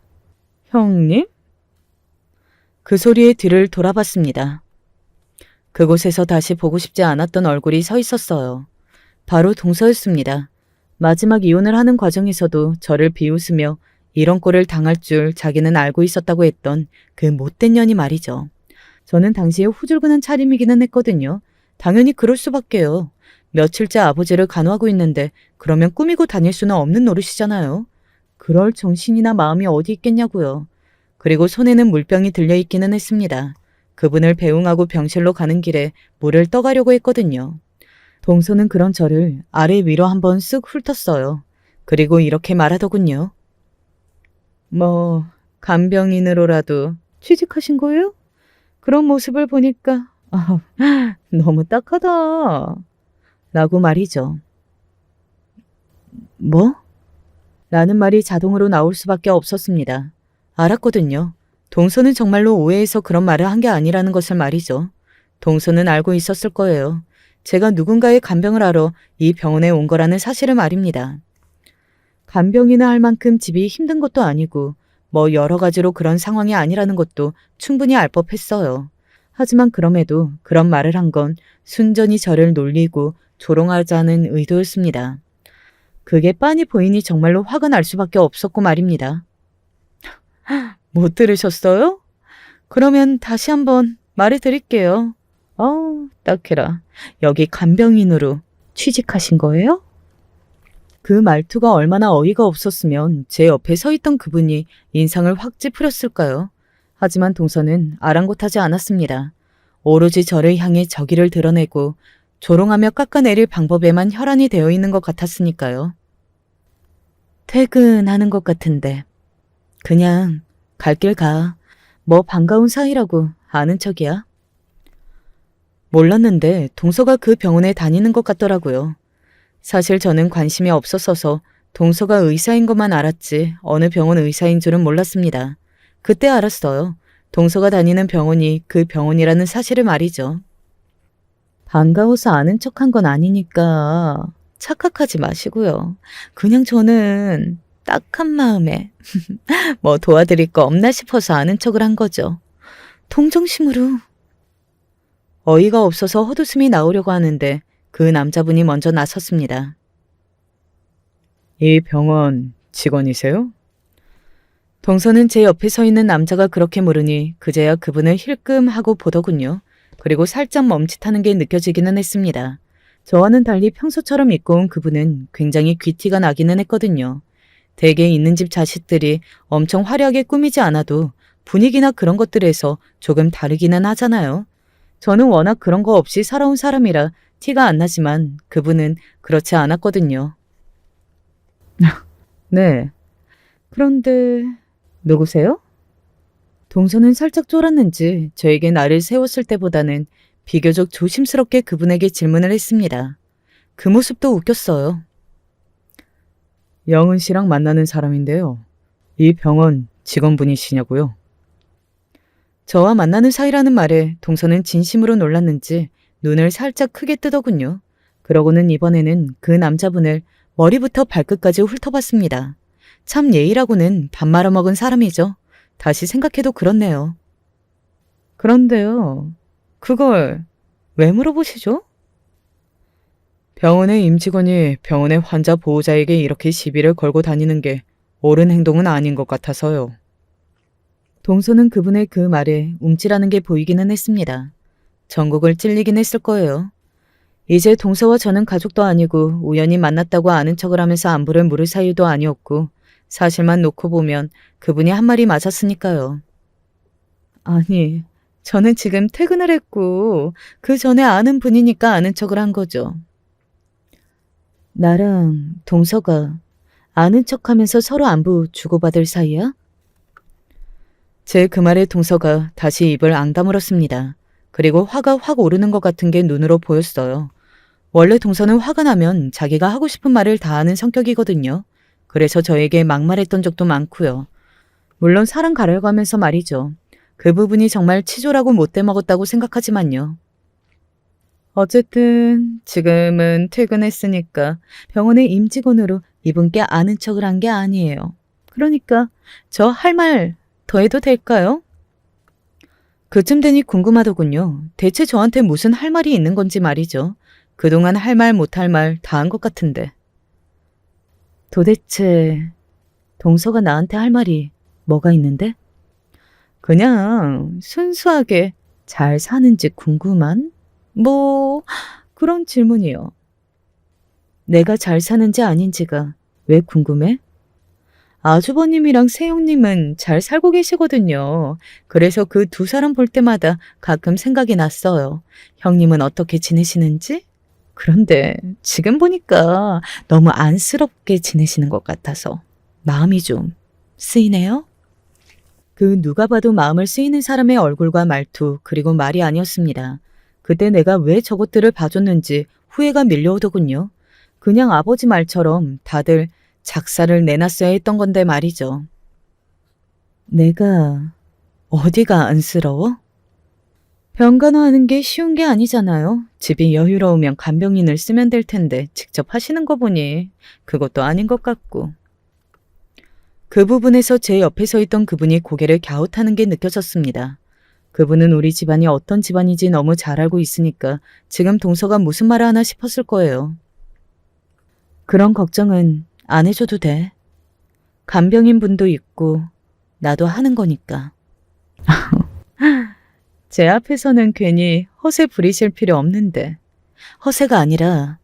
형님? 그 소리에 뒤를 돌아봤습니다. 그곳에서 다시 보고 싶지 않았던 얼굴이 서 있었어요. 바로 동서였습니다. 마지막 이혼을 하는 과정에서도 저를 비웃으며 이런 꼴을 당할 줄 자기는 알고 있었다고 했던 그 못된 년이 말이죠. 저는 당시에 후줄근한 차림이기는 했거든요. 당연히 그럴 수밖에요. 며칠째 아버지를 간호하고 있는데 그러면 꾸미고 다닐 수는 없는 노릇이잖아요. 그럴 정신이나 마음이 어디 있겠냐고요. 그리고 손에는 물병이 들려있기는 했습니다. 그분을 배웅하고 병실로 가는 길에 물을 떠가려고 했거든요. 동서는 그런 저를 아래 위로 한번 쓱 훑었어요. 그리고 이렇게 말하더군요. 뭐 간병인으로라도 취직하신 거예요? 그런 모습을 보니까 너무 딱하다. 라고 말이죠. 뭐? 라는 말이 자동으로 나올 수밖에 없었습니다. 알았거든요. 동서는 정말로 오해해서 그런 말을 한 게 아니라는 것을 말이죠. 동서는 알고 있었을 거예요. 제가 누군가의 간병을 하러 이 병원에 온 거라는 사실을 말입니다. 간병이나 할 만큼 집이 힘든 것도 아니고 뭐 여러 가지로 그런 상황이 아니라는 것도 충분히 알 법했어요. 하지만 그럼에도 그런 말을 한 건 순전히 저를 놀리고 조롱하자는 의도였습니다. 그게 빤히 보이니 정말로 화가 날 수밖에 없었고 말입니다. 못 들으셨어요? 그러면 다시 한번 말해드릴게요. 딱해라. 여기 간병인으로 취직하신 거예요? 그 말투가 얼마나 어이가 없었으면 제 옆에 서 있던 그분이 인상을 확 찌푸렸을까요? 하지만 동서는 아랑곳하지 않았습니다. 오로지 저를 향해 저기를 드러내고 조롱하며 깎아내릴 방법에만 혈안이 되어 있는 것 같았으니까요. 퇴근하는 것 같은데 그냥 갈 길 가. 뭐 반가운 사이라고 아는 척이야. 몰랐는데 동서가 그 병원에 다니는 것 같더라고요. 사실 저는 관심이 없었어서 동서가 의사인 것만 알았지 어느 병원 의사인 줄은 몰랐습니다. 그때 알았어요. 동서가 다니는 병원이 그 병원이라는 사실을 말이죠. 반가워서 아는 척한 건 아니니까 착각하지 마시고요. 그냥 저는 딱한 마음에 뭐 도와드릴 거 없나 싶어서 아는 척을 한 거죠. 동정심으로. 어이가 없어서 헛웃음이 나오려고 하는데 그 남자분이 먼저 나섰습니다. 이 병원 직원이세요? 동서는 제 옆에 서 있는 남자가 그렇게 물으니 그제야 그분을 힐끔하고 보더군요. 그리고 살짝 멈칫하는 게 느껴지기는 했습니다. 저와는 달리 평소처럼 입고 온 그분은 굉장히 귀티가 나기는 했거든요. 댁에 있는 집 자식들이 엄청 화려하게 꾸미지 않아도 분위기나 그런 것들에서 조금 다르기는 하잖아요. 저는 워낙 그런 거 없이 살아온 사람이라 티가 안 나지만 그분은 그렇지 않았거든요. 네. 그런데 누구세요? 동서는 살짝 쫄았는지 저에게 나를 세웠을 때보다는 비교적 조심스럽게 그분에게 질문을 했습니다. 그 모습도 웃겼어요. 영은 씨랑 만나는 사람인데요. 이 병원 직원분이시냐고요? 저와 만나는 사이라는 말에 동서는 진심으로 놀랐는지 눈을 살짝 크게 뜨더군요. 그러고는 이번에는 그 남자분을 머리부터 발끝까지 훑어봤습니다. 참 예의라고는 밥 말아먹은 사람이죠. 다시 생각해도 그렇네요. 그런데요, 그걸 왜 물어보시죠? 병원의 임직원이 병원의 환자 보호자에게 이렇게 시비를 걸고 다니는 게 옳은 행동은 아닌 것 같아서요. 동서는 그분의 그 말에 움찔하는 게 보이기는 했습니다. 전국을 찔리긴 했을 거예요. 이제 동서와 저는 가족도 아니고 우연히 만났다고 아는 척을 하면서 안부를 물을 사이도 아니었고 사실만 놓고 보면 그분이 한 말이 맞았으니까요. 아니, 저는 지금 퇴근을 했고 그 전에 아는 분이니까 아는 척을 한 거죠. 나랑 동서가 아는 척하면서 서로 안부 주고받을 사이야? 제 그 말에 동서가 다시 입을 앙다물었습니다. 그리고 화가 확 오르는 것 같은 게 눈으로 보였어요. 원래 동서는 화가 나면 자기가 하고 싶은 말을 다 하는 성격이거든요. 그래서 저에게 막말했던 적도 많고요. 물론 사람 가려가면서 말이죠. 그 부분이 정말 치졸하고 못돼 먹었다고 생각하지만요. 어쨌든 지금은 퇴근했으니까 병원의 임직원으로 이분께 아는 척을 한 게 아니에요. 그러니까 저 할 말 더 해도 될까요? 그쯤 되니 궁금하더군요. 대체 저한테 무슨 할 말이 있는 건지 말이죠. 그동안 할 말 못할 말 다 한 것 같은데. 도대체 동서가 나한테 할 말이 뭐가 있는데? 그냥 순수하게 잘 사는지 궁금한? 뭐 그런 질문이요. 내가 잘 사는지 아닌지가 왜 궁금해? 아주버님이랑 세영님은 잘 살고 계시거든요. 그래서 그 두 사람 볼 때마다 가끔 생각이 났어요. 형님은 어떻게 지내시는지? 그런데 지금 보니까 너무 안쓰럽게 지내시는 것 같아서 마음이 좀 쓰이네요. 그 누가 봐도 마음을 쓰이는 사람의 얼굴과 말투 그리고 말이 아니었습니다. 그때 내가 왜 저것들을 봐줬는지 후회가 밀려오더군요. 그냥 아버지 말처럼 다들 작사를 내놨어야 했던 건데 말이죠. 내가 어디가 안쓰러워? 병간호하는 게 쉬운 게 아니잖아요. 집이 여유로우면 간병인을 쓰면 될 텐데 직접 하시는 거 보니 그것도 아닌 것 같고. 그 부분에서 제 옆에 서 있던 그분이 고개를 갸웃하는 게 느껴졌습니다. 그분은 우리 집안이 어떤 집안인지 너무 잘 알고 있으니까 지금 동서가 무슨 말을 하나 싶었을 거예요. 그런 걱정은 안 해줘도 돼. 간병인 분도 있고 나도 하는 거니까. 제 앞에서는 괜히 허세 부리실 필요 없는데. 허세가 아니라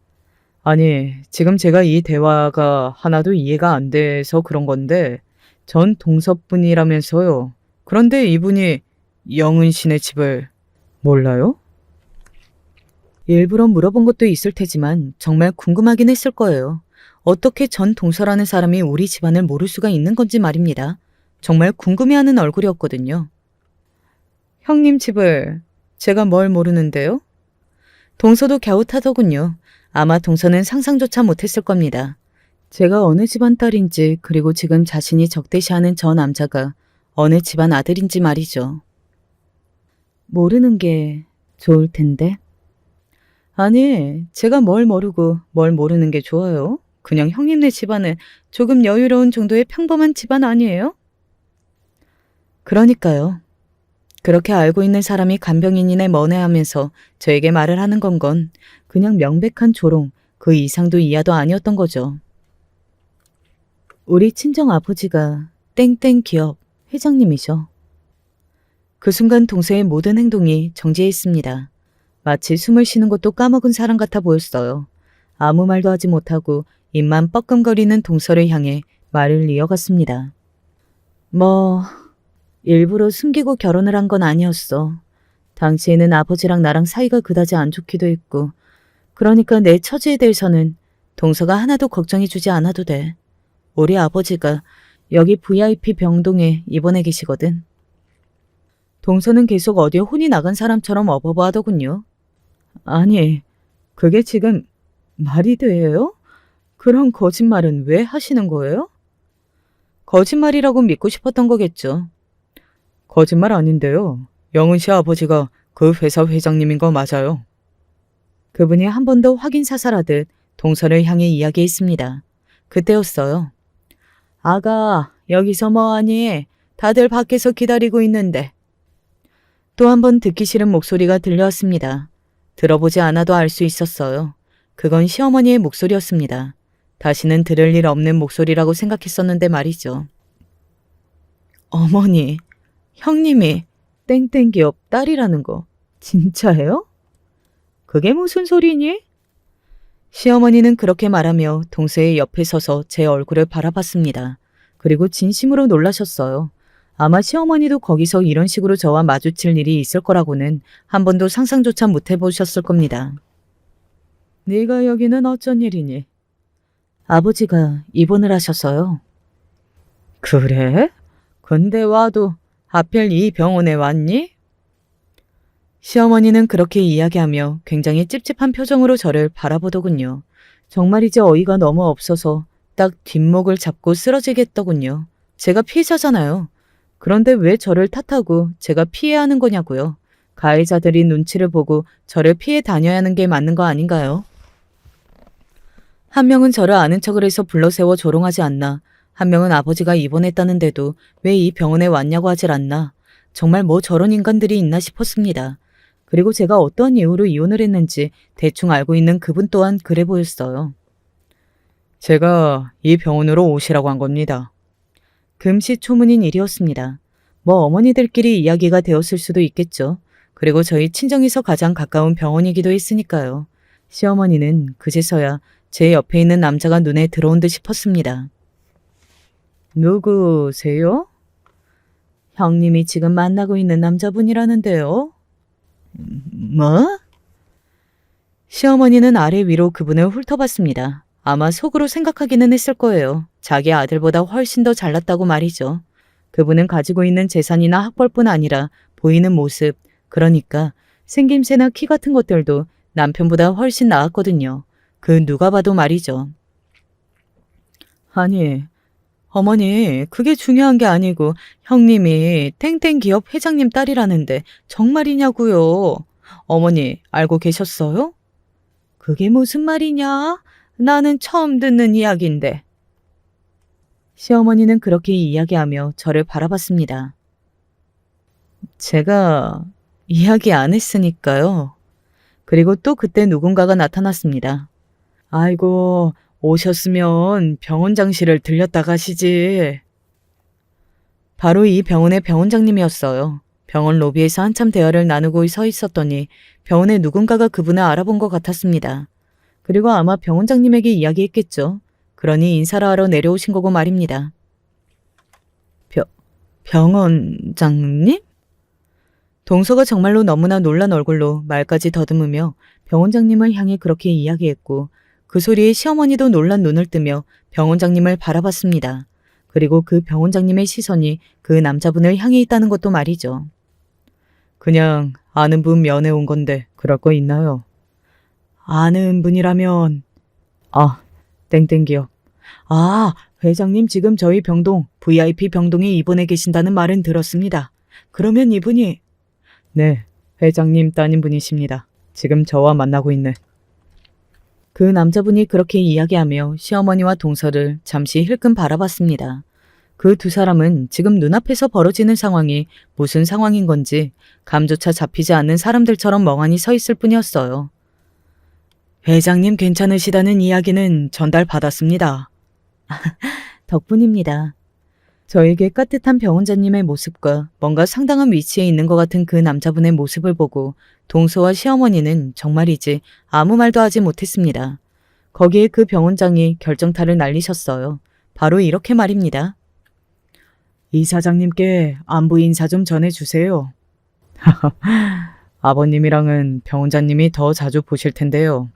아니 지금 제가 이 대화가 하나도 이해가 안 돼서 그런 건데 전 동서분이라면서요. 그런데 이분이 영은 씨네 집을 몰라요? 일부러 물어본 것도 있을 테지만 정말 궁금하긴 했을 거예요. 어떻게 전 동서라는 사람이 우리 집안을 모를 수가 있는 건지 말입니다. 정말 궁금해하는 얼굴이었거든요. 형님 집을 제가 뭘 모르는데요? 동서도 갸웃하더군요. 아마 동서는 상상조차 못했을 겁니다. 제가 어느 집안 딸인지 그리고 지금 자신이 적대시하는 저 남자가 어느 집안 아들인지 말이죠. 모르는 게 좋을 텐데. 아니, 제가 뭘 모르고 뭘 모르는 게 좋아요? 그냥 형님네 집안은 조금 여유로운 정도의 평범한 집안 아니에요? 그러니까요. 그렇게 알고 있는 사람이 간병인이네 뭐네 하면서 저에게 말을 하는 건 그냥 명백한 조롱, 그 이상도 이하도 아니었던 거죠. 우리 친정 아버지가 땡땡 기업 회장님이셔. 그 순간 동서의 모든 행동이 정지해 있습니다. 마치 숨을 쉬는 것도 까먹은 사람 같아 보였어요. 아무 말도 하지 못하고 입만 뻐끔거리는 동서를 향해 말을 이어갔습니다. 일부러 숨기고 결혼을 한 건 아니었어. 당시에는 아버지랑 나랑 사이가 그다지 안 좋기도 했고 그러니까 내 처지에 대해서는 동서가 하나도 걱정해주지 않아도 돼. 우리 아버지가 여기 VIP 병동에 입원해 계시거든. 동서는 계속 어디에 혼이 나간 사람처럼 어버버 하더군요. 아니, 그게 지금 말이 돼요? 그런 거짓말은 왜 하시는 거예요? 거짓말이라고 믿고 싶었던 거겠죠. 거짓말 아닌데요. 영은 씨 아버지가 그 회사 회장님인 거 맞아요. 그분이 한 번 더 확인 사살하듯 동서를 향해 이야기했습니다. 그때였어요. 아가, 여기서 뭐하니? 다들 밖에서 기다리고 있는데. 또 한 번 듣기 싫은 목소리가 들려왔습니다. 들어보지 않아도 알 수 있었어요. 그건 시어머니의 목소리였습니다. 다시는 들을 일 없는 목소리라고 생각했었는데 말이죠. 어머니, 형님이 땡땡 기업 딸이라는 거 진짜예요? 그게 무슨 소리니? 시어머니는 그렇게 말하며 동서의 옆에 서서 제 얼굴을 바라봤습니다. 그리고 진심으로 놀라셨어요. 아마 시어머니도 거기서 이런 식으로 저와 마주칠 일이 있을 거라고는 한 번도 상상조차 못 해보셨을 겁니다. 네가 여기는 어쩐 일이니? 아버지가 입원을 하셨어요. 그래? 근데 와도 하필 이 병원에 왔니? 시어머니는 그렇게 이야기하며 굉장히 찝찝한 표정으로 저를 바라보더군요. 정말이지 어이가 너무 없어서 딱 뒷목을 잡고 쓰러지겠더군요. 제가 피해자잖아요. 그런데 왜 저를 탓하고 제가 피해야 하는 거냐고요. 가해자들이 눈치를 보고 저를 피해 다녀야 하는 게 맞는 거 아닌가요? 한 명은 저를 아는 척을 해서 불러세워 조롱하지 않나. 한 명은 아버지가 입원했다는데도 왜 이 병원에 왔냐고 하질 않나. 정말 뭐 저런 인간들이 있나 싶었습니다. 그리고 제가 어떤 이유로 이혼을 했는지 대충 알고 있는 그분 또한 그래 보였어요. 제가 이 병원으로 오시라고 한 겁니다. 금시초문인 일이었습니다. 뭐 어머니들끼리 이야기가 되었을 수도 있겠죠. 그리고 저희 친정에서 가장 가까운 병원이기도 했으니까요. 시어머니는 그제서야 제 옆에 있는 남자가 눈에 들어온 듯 싶었습니다. 누구세요? 형님이 지금 만나고 있는 남자분이라는데요. 뭐? 시어머니는 아래 위로 그분을 훑어봤습니다. 아마 속으로 생각하기는 했을 거예요. 자기 아들보다 훨씬 더 잘났다고 말이죠. 그분은 가지고 있는 재산이나 학벌뿐 아니라 보이는 모습, 그러니까 생김새나 키 같은 것들도 남편보다 훨씬 나았거든요. 그 누가 봐도 말이죠. 아니, 어머니, 그게 중요한 게 아니고 형님이 땡땡 기업 회장님 딸이라는데 정말이냐고요. 어머니, 알고 계셨어요? 그게 무슨 말이냐? 나는 처음 듣는 이야기인데. 시어머니는 그렇게 이야기하며 저를 바라봤습니다. 제가 이야기 안 했으니까요. 그리고 또 그때 누군가가 나타났습니다. 아이고, 오셨으면 병원장실을 들렸다 가시지. 바로 이 병원의 병원장님이었어요. 병원 로비에서 한참 대화를 나누고 서 있었더니 병원의 누군가가 그분을 알아본 것 같았습니다. 그리고 아마 병원장님에게 이야기했겠죠. 그러니 인사를 하러 내려오신 거고 말입니다. 병원장님? 동서가 정말로 너무나 놀란 얼굴로 말까지 더듬으며 병원장님을 향해 그렇게 이야기했고 그 소리에 시어머니도 놀란 눈을 뜨며 병원장님을 바라봤습니다. 그리고 그 병원장님의 시선이 그 남자분을 향해 있다는 것도 말이죠. 그냥 아는 분 면회 온 건데 그럴 거 있나요? 아는 분이라면 땡땡기업. 회장님 지금 저희 병동 VIP 병동에 입원해 계신다는 말은 들었습니다. 그러면 이분이 네, 회장님 따님분이십니다. 지금 저와 만나고 있네. 그 남자분이 그렇게 이야기하며 시어머니와 동서를 잠시 힐끔 바라봤습니다. 그 두 사람은 지금 눈앞에서 벌어지는 상황이 무슨 상황인 건지 감조차 잡히지 않는 사람들처럼 멍하니 서 있을 뿐이었어요. 회장님 괜찮으시다는 이야기는 전달받았습니다. 덕분입니다. 저에게 깍듯한 병원장님의 모습과 뭔가 상당한 위치에 있는 것 같은 그 남자분의 모습을 보고 동서와 시어머니는 정말이지 아무 말도 하지 못했습니다. 거기에 그 병원장이 결정타를 날리셨어요. 바로 이렇게 말입니다. 이사장님께 안부 인사 좀 전해주세요. 아버님이랑은 병원장님이 더 자주 보실 텐데요.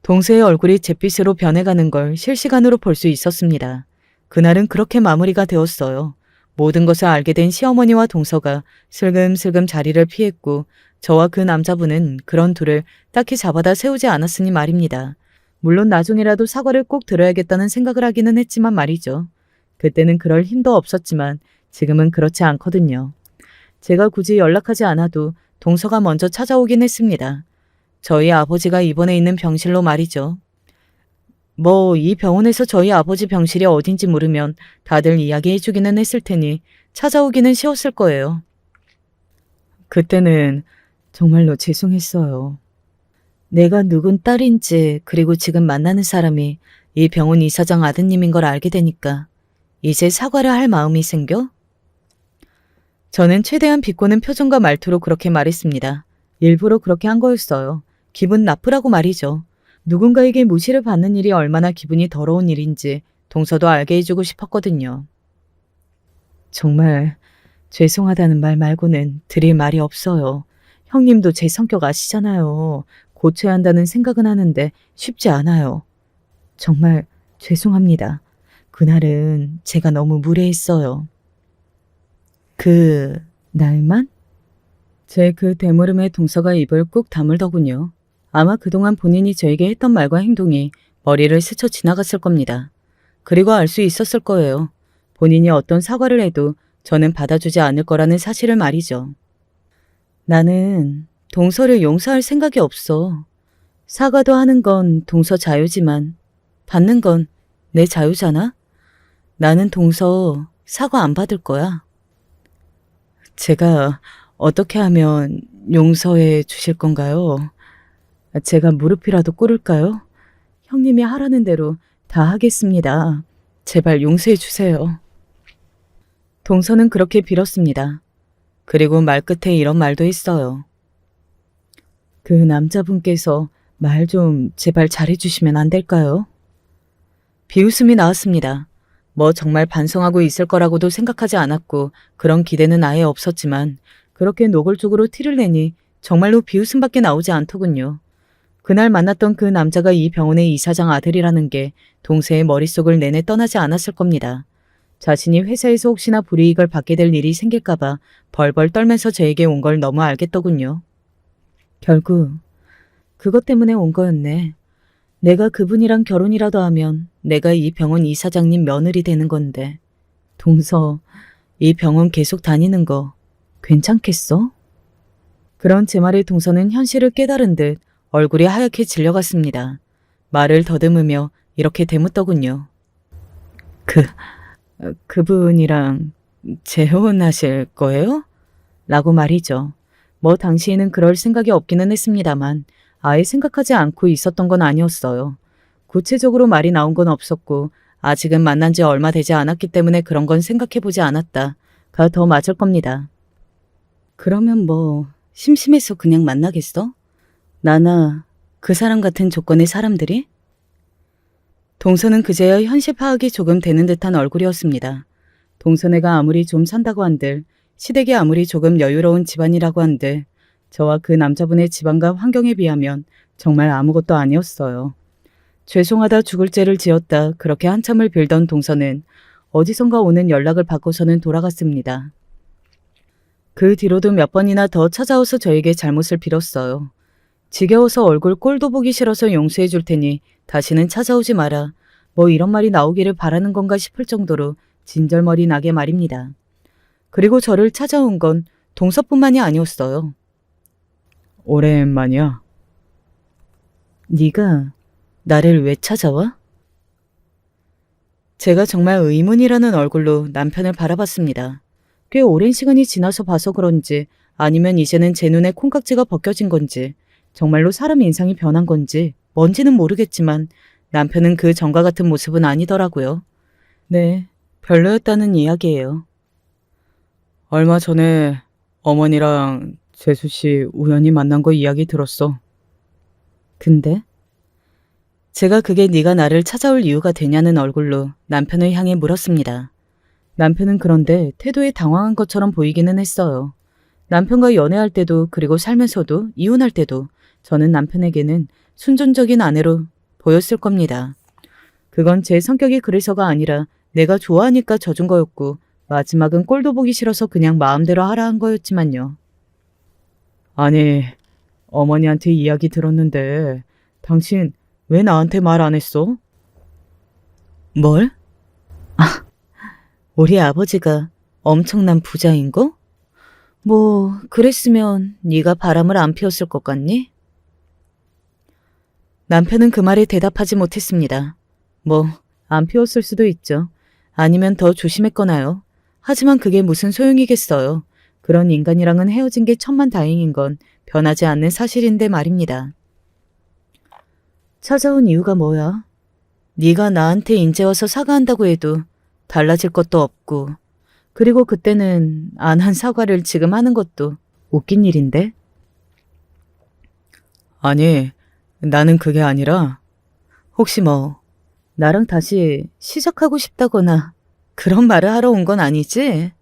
동서의 얼굴이 잿빛으로 변해가는 걸 실시간으로 볼 수 있었습니다. 그날은 그렇게 마무리가 되었어요. 모든 것을 알게 된 시어머니와 동서가 슬금슬금 자리를 피했고 저와 그 남자분은 그런 둘을 딱히 잡아다 세우지 않았으니 말입니다. 물론 나중이라도 사과를 꼭 들어야겠다는 생각을 하기는 했지만 말이죠. 그때는 그럴 힘도 없었지만 지금은 그렇지 않거든요. 제가 굳이 연락하지 않아도 동서가 먼저 찾아오긴 했습니다. 저희 아버지가 입원해 있는 병실로 말이죠. 뭐 이 병원에서 저희 아버지 병실이 어딘지 물으면 다들 이야기해 주기는 했을 테니 찾아오기는 쉬웠을 거예요. 그때는 정말로 죄송했어요. 내가 누군 딸인지 그리고 지금 만나는 사람이 이 병원 이사장 아드님인 걸 알게 되니까 이제 사과를 할 마음이 생겨? 저는 최대한 비꼬는 표정과 말투로 그렇게 말했습니다. 일부러 그렇게 한 거였어요. 기분 나쁘라고 말이죠. 누군가에게 무시를 받는 일이 얼마나 기분이 더러운 일인지 동서도 알게 해주고 싶었거든요. 정말 죄송하다는 말 말고는 드릴 말이 없어요. 형님도 제 성격 아시잖아요. 고쳐야 한다는 생각은 하는데 쉽지 않아요. 정말 죄송합니다. 그날은 제가 너무 무례했어요. 그 날만? 제 그 대물음에 동서가 입을 꾹 다물더군요. 아마 그동안 본인이 저에게 했던 말과 행동이 머리를 스쳐 지나갔을 겁니다. 그리고 알 수 있었을 거예요. 본인이 어떤 사과를 해도 저는 받아주지 않을 거라는 사실을 말이죠. 나는 동서를 용서할 생각이 없어. 사과도 하는 건 동서 자유지만 받는 건 내 자유잖아? 나는 동서 사과 안 받을 거야. 제가 어떻게 하면 용서해 주실 건가요? 제가 무릎이라도 꿇을까요? 형님이 하라는 대로 다 하겠습니다. 제발 용서해 주세요. 동서는 그렇게 빌었습니다. 그리고 말끝에 이런 말도 했어요. 그 남자분께서 말 좀 제발 잘해주시면 안 될까요? 비웃음이 나왔습니다. 뭐 정말 반성하고 있을 거라고도 생각하지 않았고 그런 기대는 아예 없었지만 그렇게 노골적으로 티를 내니 정말로 비웃음밖에 나오지 않더군요. 그날 만났던 그 남자가 이 병원의 이사장 아들이라는 게 동서의 머릿속을 내내 떠나지 않았을 겁니다. 자신이 회사에서 혹시나 불이익을 받게 될 일이 생길까봐 벌벌 떨면서 저에게 온 걸 너무 알겠더군요. 결국 그것 때문에 온 거였네. 내가 그분이랑 결혼이라도 하면 내가 이 병원 이사장님 며느리 되는 건데. 동서, 이 병원 계속 다니는 거 괜찮겠어? 그런 제 말에 동서는 현실을 깨달은 듯 얼굴이 하얗게 질려갔습니다. 말을 더듬으며 이렇게 대묻더군요. 그분이랑 재혼하실 거예요? 라고 말이죠. 뭐 당시에는 그럴 생각이 없기는 했습니다만 아예 생각하지 않고 있었던 건 아니었어요. 구체적으로 말이 나온 건 없었고 아직은 만난 지 얼마 되지 않았기 때문에 그런 건 생각해보지 않았다가 더 맞을 겁니다. 그러면 뭐 심심해서 그냥 만나겠어? 나나 그 사람 같은 조건의 사람들이? 동서는 그제야 현실 파악이 조금 되는 듯한 얼굴이었습니다. 동서네가 아무리 좀 산다고 한들, 시댁이 아무리 조금 여유로운 집안이라고 한들 저와 그 남자분의 집안과 환경에 비하면 정말 아무것도 아니었어요. 죄송하다 죽을 죄를 지었다 그렇게 한참을 빌던 동서는 어디선가 오는 연락을 받고서는 돌아갔습니다. 그 뒤로도 몇 번이나 더 찾아와서 저에게 잘못을 빌었어요. 지겨워서 얼굴 꼴도 보기 싫어서 용서해 줄 테니 다시는 찾아오지 마라. 뭐 이런 말이 나오기를 바라는 건가 싶을 정도로 진절머리 나게 말입니다. 그리고 저를 찾아온 건 동서뿐만이 아니었어요. 오랜만이야. 네가 나를 왜 찾아와? 제가 정말 의문이라는 얼굴로 남편을 바라봤습니다. 꽤 오랜 시간이 지나서 봐서 그런지 아니면 이제는 제 눈에 콩깍지가 벗겨진 건지 정말로 사람 인상이 변한 건지 뭔지는 모르겠지만 남편은 그 전과 같은 모습은 아니더라고요. 네, 별로였다는 이야기예요. 얼마 전에 어머니랑 재수 씨 우연히 만난 거 이야기 들었어. 근데? 제가 그게 네가 나를 찾아올 이유가 되냐는 얼굴로 남편을 향해 물었습니다. 남편은 그런데 태도에 당황한 것처럼 보이기는 했어요. 남편과 연애할 때도 그리고 살면서도 이혼할 때도 저는 남편에게는 순종적인 아내로 보였을 겁니다. 그건 제 성격이 그래서가 아니라 내가 좋아하니까 져준 거였고 마지막은 꼴도 보기 싫어서 그냥 마음대로 하라 한 거였지만요. 아니, 어머니한테 이야기 들었는데 당신 왜 나한테 말 안 했어? 뭘? 우리 아버지가 엄청난 부자인 거? 뭐 그랬으면 네가 바람을 안 피웠을 것 같니? 남편은 그 말에 대답하지 못했습니다. 뭐 안 피웠을 수도 있죠. 아니면 더 조심했거나요. 하지만 그게 무슨 소용이겠어요. 그런 인간이랑은 헤어진 게 천만다행인 건 변하지 않는 사실인데 말입니다. 찾아온 이유가 뭐야? 네가 나한테 인제 와서 사과한다고 해도 달라질 것도 없고, 그리고 그때는 안 한 사과를 지금 하는 것도 웃긴 일인데? 아니, 나는 그게 아니라 혹시 뭐 나랑 다시 시작하고 싶다거나 그런 말을 하러 온 건 아니지?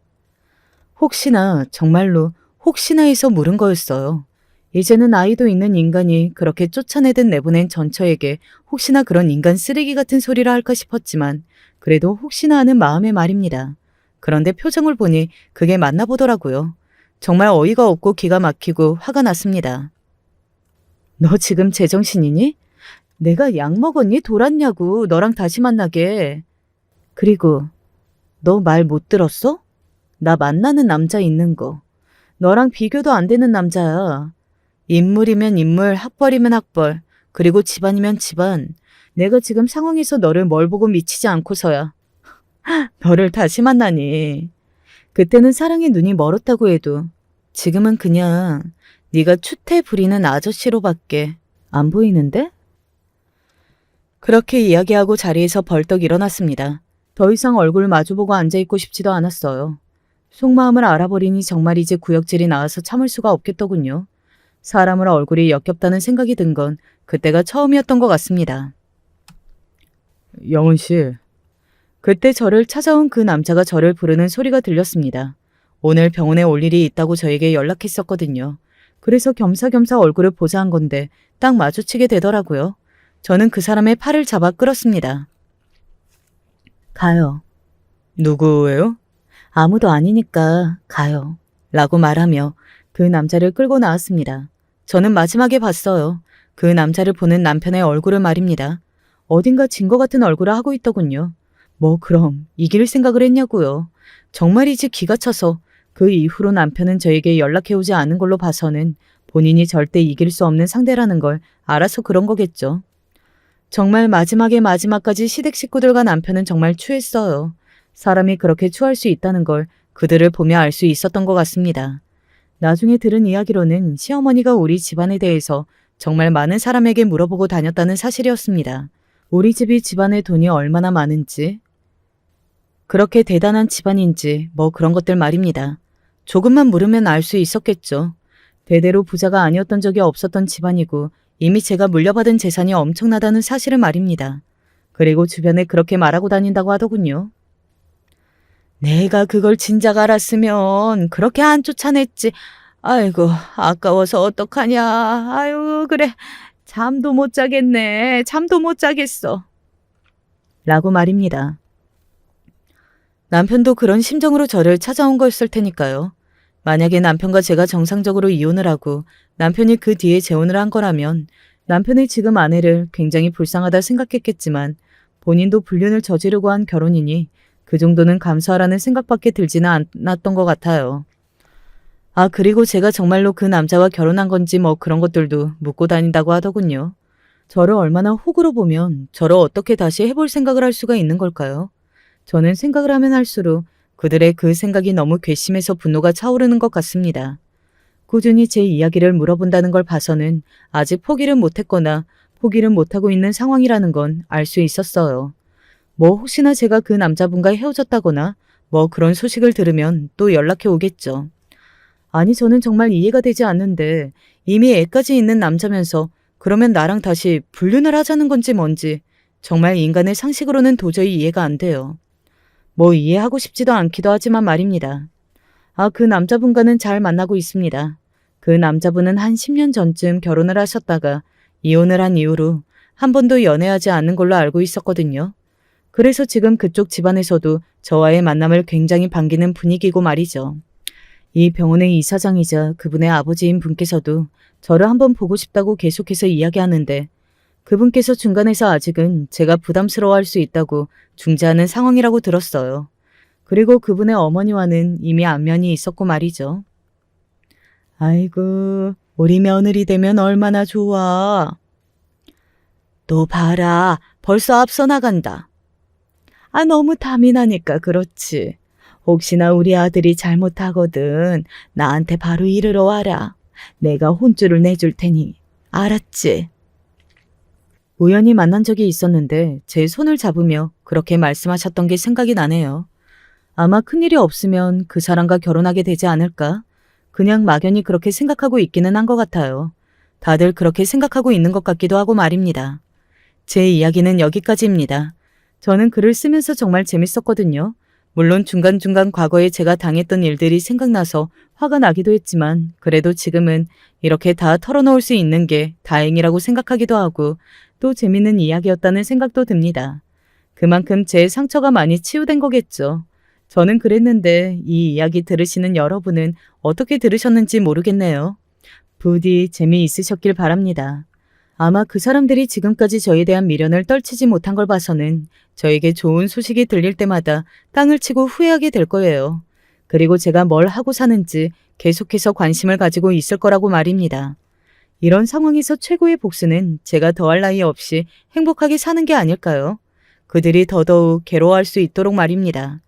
혹시나, 정말로 혹시나 해서 물은 거였어요. 이제는 나이도 있는 인간이 그렇게 쫓아내듯 내보낸 전처에게 혹시나 그런 인간 쓰레기 같은 소리를 할까 싶었지만 그래도 혹시나 하는 마음의 말입니다. 그런데 표정을 보니 그게 맞나 보더라고요. 정말 어이가 없고 기가 막히고 화가 났습니다. 너 지금 제정신이니? 내가 약 먹었니? 돌았냐고, 너랑 다시 만나게. 그리고 너 말 못 들었어? 나 만나는 남자 있는 거. 너랑 비교도 안 되는 남자야. 인물이면 인물, 학벌이면 학벌, 그리고 집안이면 집안. 내가 지금 상황에서 너를 뭘 보고 미치지 않고서야 너를 다시 만나니. 그때는 사랑의 눈이 멀었다고 해도 지금은 그냥 네가 추태 부리는 아저씨로밖에 안 보이는데? 그렇게 이야기하고 자리에서 벌떡 일어났습니다. 더 이상 얼굴 마주보고 앉아있고 싶지도 않았어요. 속마음을 알아버리니 정말 이제 구역질이 나와서 참을 수가 없겠더군요. 사람을 얼굴이 역겹다는 생각이 든 건 그때가 처음이었던 것 같습니다. 영은 씨. 그때 저를 찾아온 그 남자가 저를 부르는 소리가 들렸습니다. 오늘 병원에 올 일이 있다고 저에게 연락했었거든요. 그래서 겸사겸사 얼굴을 보자 한 건데 딱 마주치게 되더라고요. 저는 그 사람의 팔을 잡아 끌었습니다. 가요. 누구예요? 아무도 아니니까 가요. 라고 말하며 그 남자를 끌고 나왔습니다. 저는 마지막에 봤어요. 그 남자를 보는 남편의 얼굴을 말입니다. 어딘가 증거 같은 얼굴을 하고 있더군요. 뭐 그럼 이길 생각을 했냐고요. 정말이지 기가 차서 그 이후로 남편은 저에게 연락해오지 않은 걸로 봐서는 본인이 절대 이길 수 없는 상대라는 걸 알아서 그런 거겠죠. 정말 마지막에 마지막까지 시댁 식구들과 남편은 정말 추했어요. 사람이 그렇게 추할 수 있다는 걸 그들을 보며 알 수 있었던 것 같습니다. 나중에 들은 이야기로는 시어머니가 우리 집안에 대해서 정말 많은 사람에게 물어보고 다녔다는 사실이었습니다. 우리 집이 집안에 돈이 얼마나 많은지, 그렇게 대단한 집안인지 뭐 그런 것들 말입니다. 조금만 물으면 알 수 있었겠죠. 대대로 부자가 아니었던 적이 없었던 집안이고 이미 제가 물려받은 재산이 엄청나다는 사실을 말입니다. 그리고 주변에 그렇게 말하고 다닌다고 하더군요. 내가 그걸 진작 알았으면 그렇게 안 쫓아냈지. 아이고, 아까워서 어떡하냐. 아유, 그래. 잠도 못 자겠네. 잠도 못 자겠어. 라고 말입니다. 남편도 그런 심정으로 저를 찾아온 거였을 테니까요. 만약에 남편과 제가 정상적으로 이혼을 하고 남편이 그 뒤에 재혼을 한 거라면 남편의 지금 아내를 굉장히 불쌍하다 생각했겠지만 본인도 불륜을 저지르고 한 결혼이니 그 정도는 감수하라는 생각밖에 들지는 않았던 것 같아요. 아, 그리고 제가 정말로 그 남자와 결혼한 건지 뭐 그런 것들도 묻고 다닌다고 하더군요. 저를 얼마나 호구로 보면 저를 어떻게 다시 해볼 생각을 할 수가 있는 걸까요? 저는 생각을 하면 할수록 그들의 그 생각이 너무 괘씸해서 분노가 차오르는 것 같습니다. 꾸준히 제 이야기를 물어본다는 걸 봐서는 아직 포기를 못했거나 포기를 못하고 있는 상황이라는 건 알 수 있었어요. 뭐 혹시나 제가 그 남자분과 헤어졌다거나 뭐 그런 소식을 들으면 또 연락해 오겠죠. 아니, 저는 정말 이해가 되지 않는데 이미 애까지 있는 남자면서 그러면 나랑 다시 불륜을 하자는 건지 뭔지 정말 인간의 상식으로는 도저히 이해가 안 돼요. 뭐 이해하고 싶지도 않기도 하지만 말입니다. 아, 그 남자분과는 잘 만나고 있습니다. 그 남자분은 한 10년 전쯤 결혼을 하셨다가 이혼을 한 이후로 한 번도 연애하지 않는 걸로 알고 있었거든요. 그래서 지금 그쪽 집안에서도 저와의 만남을 굉장히 반기는 분위기고 말이죠. 이 병원의 이사장이자 그분의 아버지인 분께서도 저를 한번 보고 싶다고 계속해서 이야기하는데 그분께서 중간에서 아직은 제가 부담스러워할 수 있다고 중재하는 상황이라고 들었어요. 그리고 그분의 어머니와는 이미 안면이 있었고 말이죠. 아이고, 우리 며느리 되면 얼마나 좋아. 또 봐라, 벌써 앞서 나간다. 아, 너무 탐이 나니까 그렇지. 혹시나 우리 아들이 잘못하거든 나한테 바로 이르러 와라. 내가 혼쭐을 내줄 테니. 알았지? 우연히 만난 적이 있었는데 제 손을 잡으며 그렇게 말씀하셨던 게 생각이 나네요. 아마 큰일이 없으면 그 사람과 결혼하게 되지 않을까? 그냥 막연히 그렇게 생각하고 있기는 한 것 같아요. 다들 그렇게 생각하고 있는 것 같기도 하고 말입니다. 제 이야기는 여기까지입니다. 저는 글을 쓰면서 정말 재밌었거든요. 물론 중간중간 과거에 제가 당했던 일들이 생각나서 화가 나기도 했지만 그래도 지금은 이렇게 다 털어놓을 수 있는 게 다행이라고 생각하기도 하고 또 재밌는 이야기였다는 생각도 듭니다. 그만큼 제 상처가 많이 치유된 거겠죠. 저는 그랬는데 이 이야기 들으시는 여러분은 어떻게 들으셨는지 모르겠네요. 부디 재미있으셨길 바랍니다. 아마 그 사람들이 지금까지 저에 대한 미련을 떨치지 못한 걸 봐서는 저에게 좋은 소식이 들릴 때마다 땅을 치고 후회하게 될 거예요. 그리고 제가 뭘 하고 사는지 계속해서 관심을 가지고 있을 거라고 말입니다. 이런 상황에서 최고의 복수는 제가 더할 나위 없이 행복하게 사는 게 아닐까요? 그들이 더더욱 괴로워할 수 있도록 말입니다.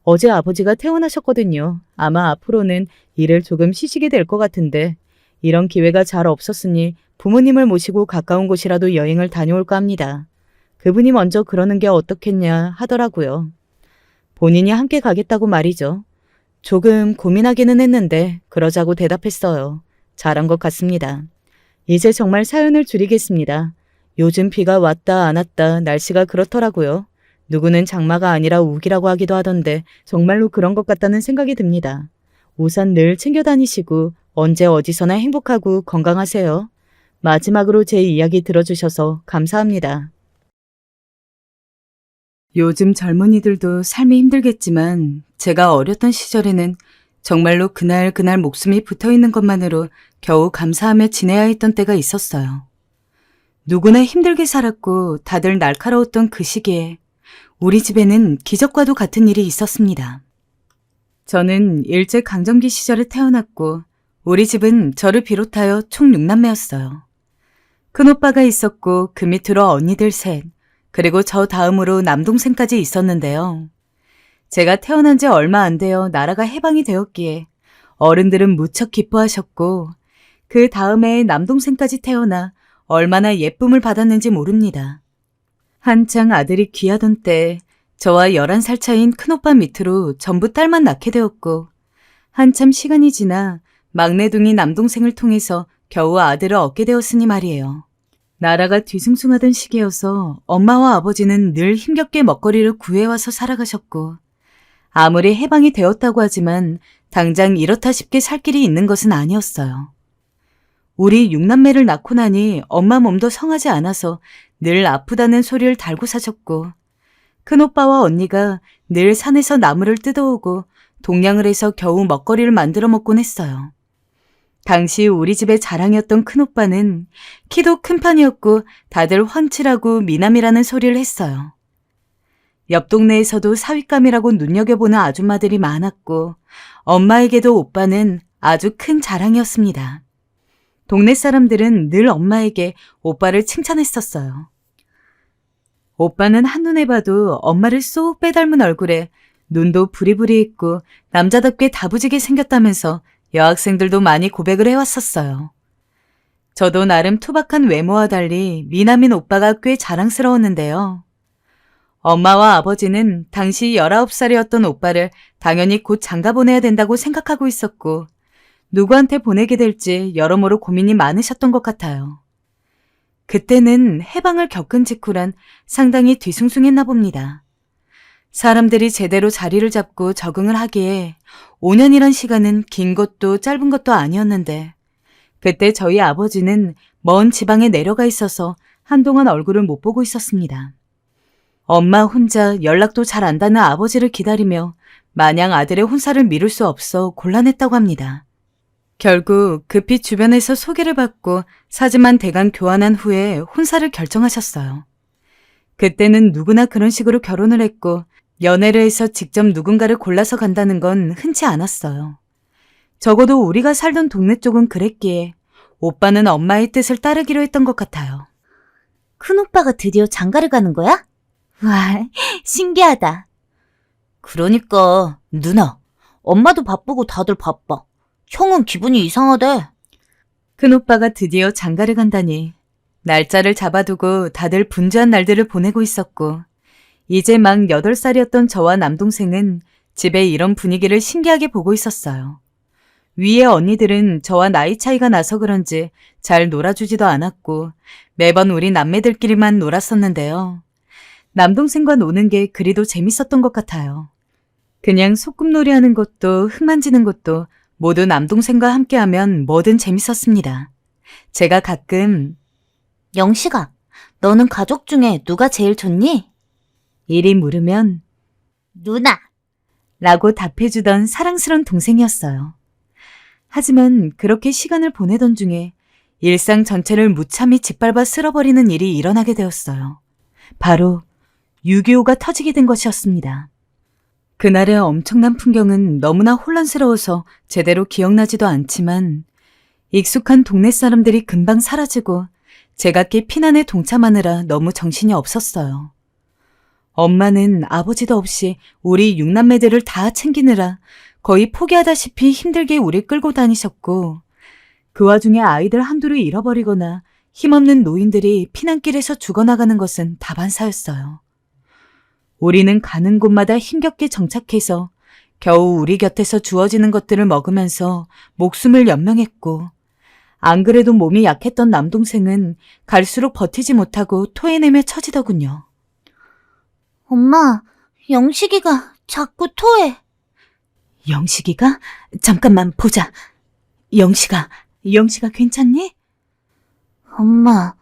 어제 아버지가 퇴원하셨거든요. 아마 앞으로는 일을 조금 쉬시게 될 것 같은데 이런 기회가 잘 없었으니 부모님을 모시고 가까운 곳이라도 여행을 다녀올까 합니다. 그분이 먼저 그러는 게 어떻겠냐 하더라고요. 본인이 함께 가겠다고 말이죠. 조금 고민하기는 했는데 그러자고 대답했어요. 잘한 것 같습니다. 이제 정말 사연을 줄이겠습니다. 요즘 비가 왔다 안 왔다 날씨가 그렇더라고요. 누구는 장마가 아니라 우기라고 하기도 하던데 정말로 그런 것 같다는 생각이 듭니다. 우산 늘 챙겨 다니시고 언제 어디서나 행복하고 건강하세요. 마지막으로 제 이야기 들어주셔서 감사합니다. 요즘 젊은이들도 삶이 힘들겠지만 제가 어렸던 시절에는 정말로 그날 목숨이 붙어있는 것만으로 겨우 감사하며 지내야 했던 때가 있었어요. 누구나 힘들게 살았고 다들 날카로웠던 그 시기에 우리 집에는 기적과도 같은 일이 있었습니다. 저는 일제강점기 시절에 태어났고 우리 집은 저를 비롯하여 총 6남매였어요. 큰오빠가 있었고 그 밑으로 언니들 셋, 그리고 저 다음으로 남동생까지 있었는데요. 제가 태어난 지 얼마 안 되어 나라가 해방이 되었기에 어른들은 무척 기뻐하셨고 그 다음에 남동생까지 태어나 얼마나 예쁨을 받았는지 모릅니다. 한창 아들이 귀하던 때 저와 11살 차인 큰오빠 밑으로 전부 딸만 낳게 되었고 한참 시간이 지나 막내둥이 남동생을 통해서 겨우 아들을 얻게 되었으니 말이에요. 나라가 뒤숭숭하던 시기여서 엄마와 아버지는 늘 힘겹게 먹거리를 구해와서 살아가셨고 아무리 해방이 되었다고 하지만 당장 이렇다 쉽게 살 길이 있는 것은 아니었어요. 우리 6남매를 낳고 나니 엄마 몸도 성하지 않아서 늘 아프다는 소리를 달고 사셨고 큰오빠와 언니가 늘 산에서 나무를 뜯어오고 동냥을 해서 겨우 먹거리를 만들어 먹곤 했어요. 당시 우리 집의 자랑이었던 큰오빠는 키도 큰 편이었고 다들 훤칠하고 미남이라는 소리를 했어요. 옆 동네에서도 사윗감이라고 눈여겨보는 아줌마들이 많았고 엄마에게도 오빠는 아주 큰 자랑이었습니다. 동네 사람들은 늘 엄마에게 오빠를 칭찬했었어요. 오빠는 한눈에 봐도 엄마를 쏙 빼닮은 얼굴에 눈도 부리부리했고 남자답게 다부지게 생겼다면서 여학생들도 많이 고백을 해왔었어요. 저도 나름 투박한 외모와 달리 미남인 오빠가 꽤 자랑스러웠는데요. 엄마와 아버지는 당시 19살이었던 오빠를 당연히 곧 장가 보내야 된다고 생각하고 있었고 누구한테 보내게 될지 여러모로 고민이 많으셨던 것 같아요. 그때는 해방을 겪은 직후란 상당히 뒤숭숭했나 봅니다. 사람들이 제대로 자리를 잡고 적응을 하기에 5년이란 시간은 긴 것도 짧은 것도 아니었는데 그때 저희 아버지는 먼 지방에 내려가 있어서 한동안 얼굴을 못 보고 있었습니다. 엄마 혼자 연락도 잘 안 닿는 아버지를 기다리며 마냥 아들의 혼사를 미룰 수 없어 곤란했다고 합니다. 결국 급히 주변에서 소개를 받고 사진만 대강 교환한 후에 혼사를 결정하셨어요. 그때는 누구나 그런 식으로 결혼을 했고 연애를 해서 직접 누군가를 골라서 간다는 건 흔치 않았어요. 적어도 우리가 살던 동네 쪽은 그랬기에 오빠는 엄마의 뜻을 따르기로 했던 것 같아요. 큰오빠가 드디어 장가를 가는 거야? 와, 신기하다. 그러니까 누나, 엄마도 바쁘고 다들 바빠. 형은 기분이 이상하대. 큰오빠가 드디어 장가를 간다니. 날짜를 잡아두고 다들 분주한 날들을 보내고 있었고 이제 막 8살이었던 저와 남동생은 집에 이런 분위기를 신기하게 보고 있었어요. 위의 언니들은 저와 나이 차이가 나서 그런지 잘 놀아주지도 않았고 매번 우리 남매들끼리만 놀았었는데요. 남동생과 노는 게 그리도 재밌었던 것 같아요. 그냥 소꿉놀이 하는 것도 흙 만지는 것도 모두 남동생과 함께하면 뭐든 재밌었습니다. 제가 가끔 영식아, 너는 가족 중에 누가 제일 좋니? 이리 물으면 누나. 라고 답해주던 사랑스러운 동생이었어요. 하지만 그렇게 시간을 보내던 중에 일상 전체를 무참히 짓밟아 쓸어버리는 일이 일어나게 되었어요. 바로 6.25가 터지게 된 것이었습니다. 그날의 엄청난 풍경은 너무나 혼란스러워서 제대로 기억나지도 않지만 익숙한 동네 사람들이 금방 사라지고 제각기 피난에 동참하느라 너무 정신이 없었어요. 엄마는 아버지도 없이 우리 6남매들을 다 챙기느라 거의 포기하다시피 힘들게 우릴 끌고 다니셨고 그 와중에 아이들 한두를 잃어버리거나 힘없는 노인들이 피난길에서 죽어나가는 것은 다반사였어요. 우리는 가는 곳마다 힘겹게 정착해서 겨우 우리 곁에서 주어지는 것들을 먹으면서 목숨을 연명했고 안 그래도 몸이 약했던 남동생은 갈수록 버티지 못하고 토해내며 처지더군요. 엄마, 영식이가 자꾸 토해. 영식이가? 잠깐만 보자. 영식아 괜찮니? 엄마,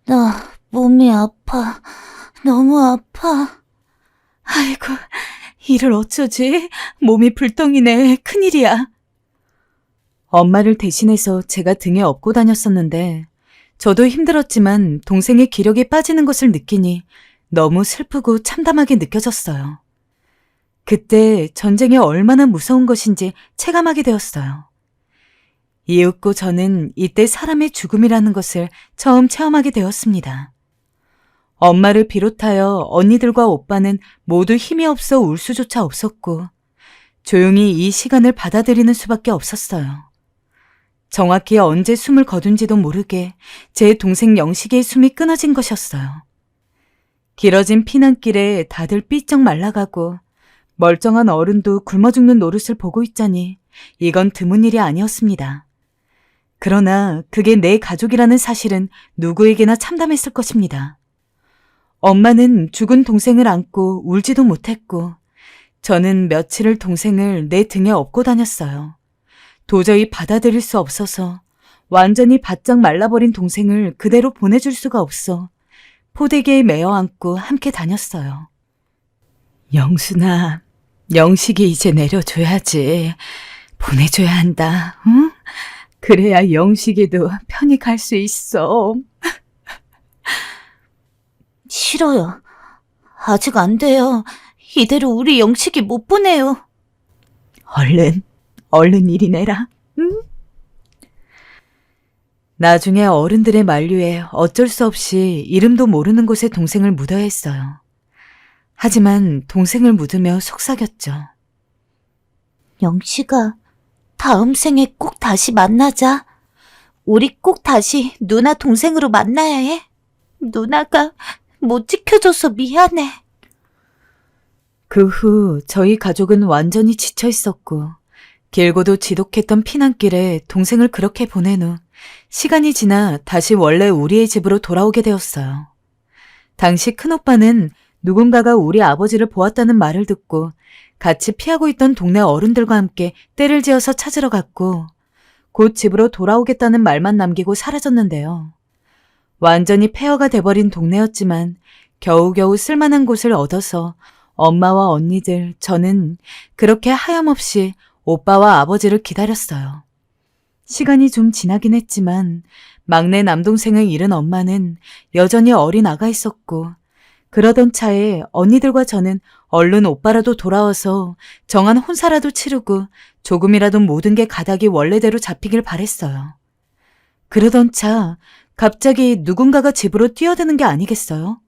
나 몸이 아파. 너무 아파. 아이고, 이를 어쩌지? 몸이 불덩이네. 큰일이야. 엄마를 대신해서 제가 등에 업고 다녔었는데 저도 힘들었지만 동생의 기력이 빠지는 것을 느끼니 너무 슬프고 참담하게 느껴졌어요. 그때 전쟁이 얼마나 무서운 것인지 체감하게 되었어요. 이윽고 저는 이때 사람의 죽음이라는 것을 처음 체험하게 되었습니다. 엄마를 비롯하여 언니들과 오빠는 모두 힘이 없어 울 수조차 없었고 조용히 이 시간을 받아들이는 수밖에 없었어요. 정확히 언제 숨을 거둔지도 모르게 제 동생 영식이의 숨이 끊어진 것이었어요. 길어진 피난길에 다들 삐쩍 말라가고 멀쩡한 어른도 굶어 죽는 노릇을 보고 있자니 이건 드문 일이 아니었습니다. 그러나 그게 내 가족이라는 사실은 누구에게나 참담했을 것입니다. 엄마는 죽은 동생을 안고 울지도 못했고 저는 며칠을 동생을 내 등에 업고 다녔어요. 도저히 받아들일 수 없어서 완전히 바짝 말라버린 동생을 그대로 보내줄 수가 없어 포대기에 매어 안고 함께 다녔어요. 영순아, 영식이 이제 내려줘야지. 보내줘야 한다, 응? 그래야 영식이도 편히 갈 수 있어. 싫어요. 아직 안 돼요. 이대로 우리 영식이 못 보내요. 얼른 이리 내라, 응? 나중에 어른들의 만류에 어쩔 수 없이 이름도 모르는 곳에 동생을 묻어야 했어요. 하지만 동생을 묻으며 속삭였죠. 영식아, 다음 생에 꼭 다시 만나자. 우리 꼭 다시 누나 동생으로 만나야 해. 누나가 못 지켜줘서 미안해. 그 후 저희 가족은 완전히 지쳐 있었고 길고도 지독했던 피난길에 동생을 그렇게 보낸 후 시간이 지나 다시 원래 우리의 집으로 돌아오게 되었어요. 당시 큰오빠는 누군가가 우리 아버지를 보았다는 말을 듣고 같이 피하고 있던 동네 어른들과 함께 떼를 지어서 찾으러 갔고 곧 집으로 돌아오겠다는 말만 남기고 사라졌는데요. 완전히 폐허가 돼버린 동네였지만 겨우겨우 쓸만한 곳을 얻어서 엄마와 언니들, 저는 그렇게 하염없이 오빠와 아버지를 기다렸어요. 시간이 좀 지나긴 했지만 막내 남동생을 잃은 엄마는 여전히 어린 아가 있었고, 그러던 차에 언니들과 저는 얼른 오빠라도 돌아와서 정한 혼사라도 치르고 조금이라도 모든 게 가닥이 원래대로 잡히길 바랬어요. 그러던 차 갑자기 누군가가 집으로 뛰어드는 게 아니겠어요?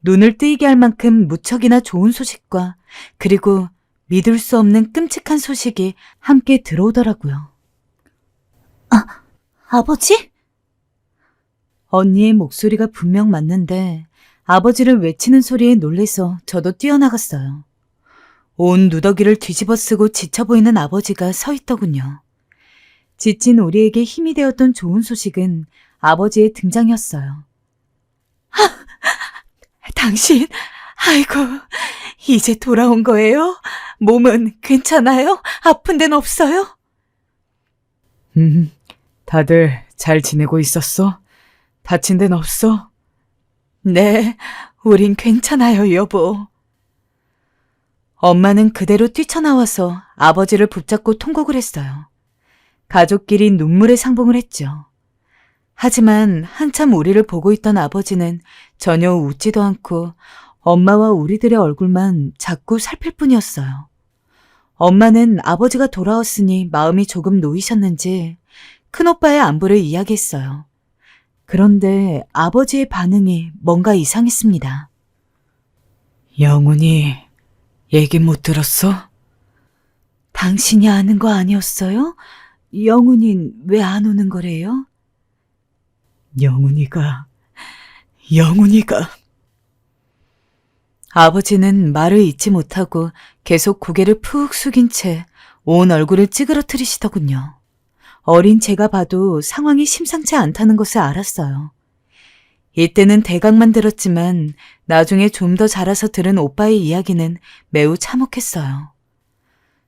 눈을 뜨이게 할 만큼 무척이나 좋은 소식과 그리고 믿을 수 없는 끔찍한 소식이 함께 들어오더라고요. 아버지? 언니의 목소리가 분명 맞는데 아버지를 외치는 소리에 놀래서 저도 뛰어나갔어요. 온 누더기를 뒤집어 쓰고 지쳐 보이는 아버지가 서 있더군요. 지친 우리에게 힘이 되었던 좋은 소식은 아버지의 등장이었어요. 당신, 아이고, 이제 돌아온 거예요? 몸은 괜찮아요? 아픈 데는 없어요? 다들 잘 지내고 있었어? 다친 데는 없어? 네, 우린 괜찮아요, 여보. 엄마는 그대로 뛰쳐나와서 아버지를 붙잡고 통곡을 했어요. 가족끼리 눈물의 상봉을 했죠. 하지만 한참 우리를 보고 있던 아버지는 전혀 웃지도 않고 엄마와 우리들의 얼굴만 자꾸 살필 뿐이었어요. 엄마는 아버지가 돌아왔으니 마음이 조금 놓이셨는지 큰오빠의 안부를 이야기했어요. 그런데 아버지의 반응이 뭔가 이상했습니다. 영훈이 얘기 못 들었어? 당신이 아는 거 아니었어요? 영훈이는 왜 안 오는 거래요? 영훈이가... 아버지는 말을 잇지 못하고 계속 고개를 푹 숙인 채 온 얼굴을 찌그러뜨리시더군요. 어린 제가 봐도 상황이 심상치 않다는 것을 알았어요. 이때는 대강만 들었지만 나중에 좀 더 자라서 들은 오빠의 이야기는 매우 참혹했어요.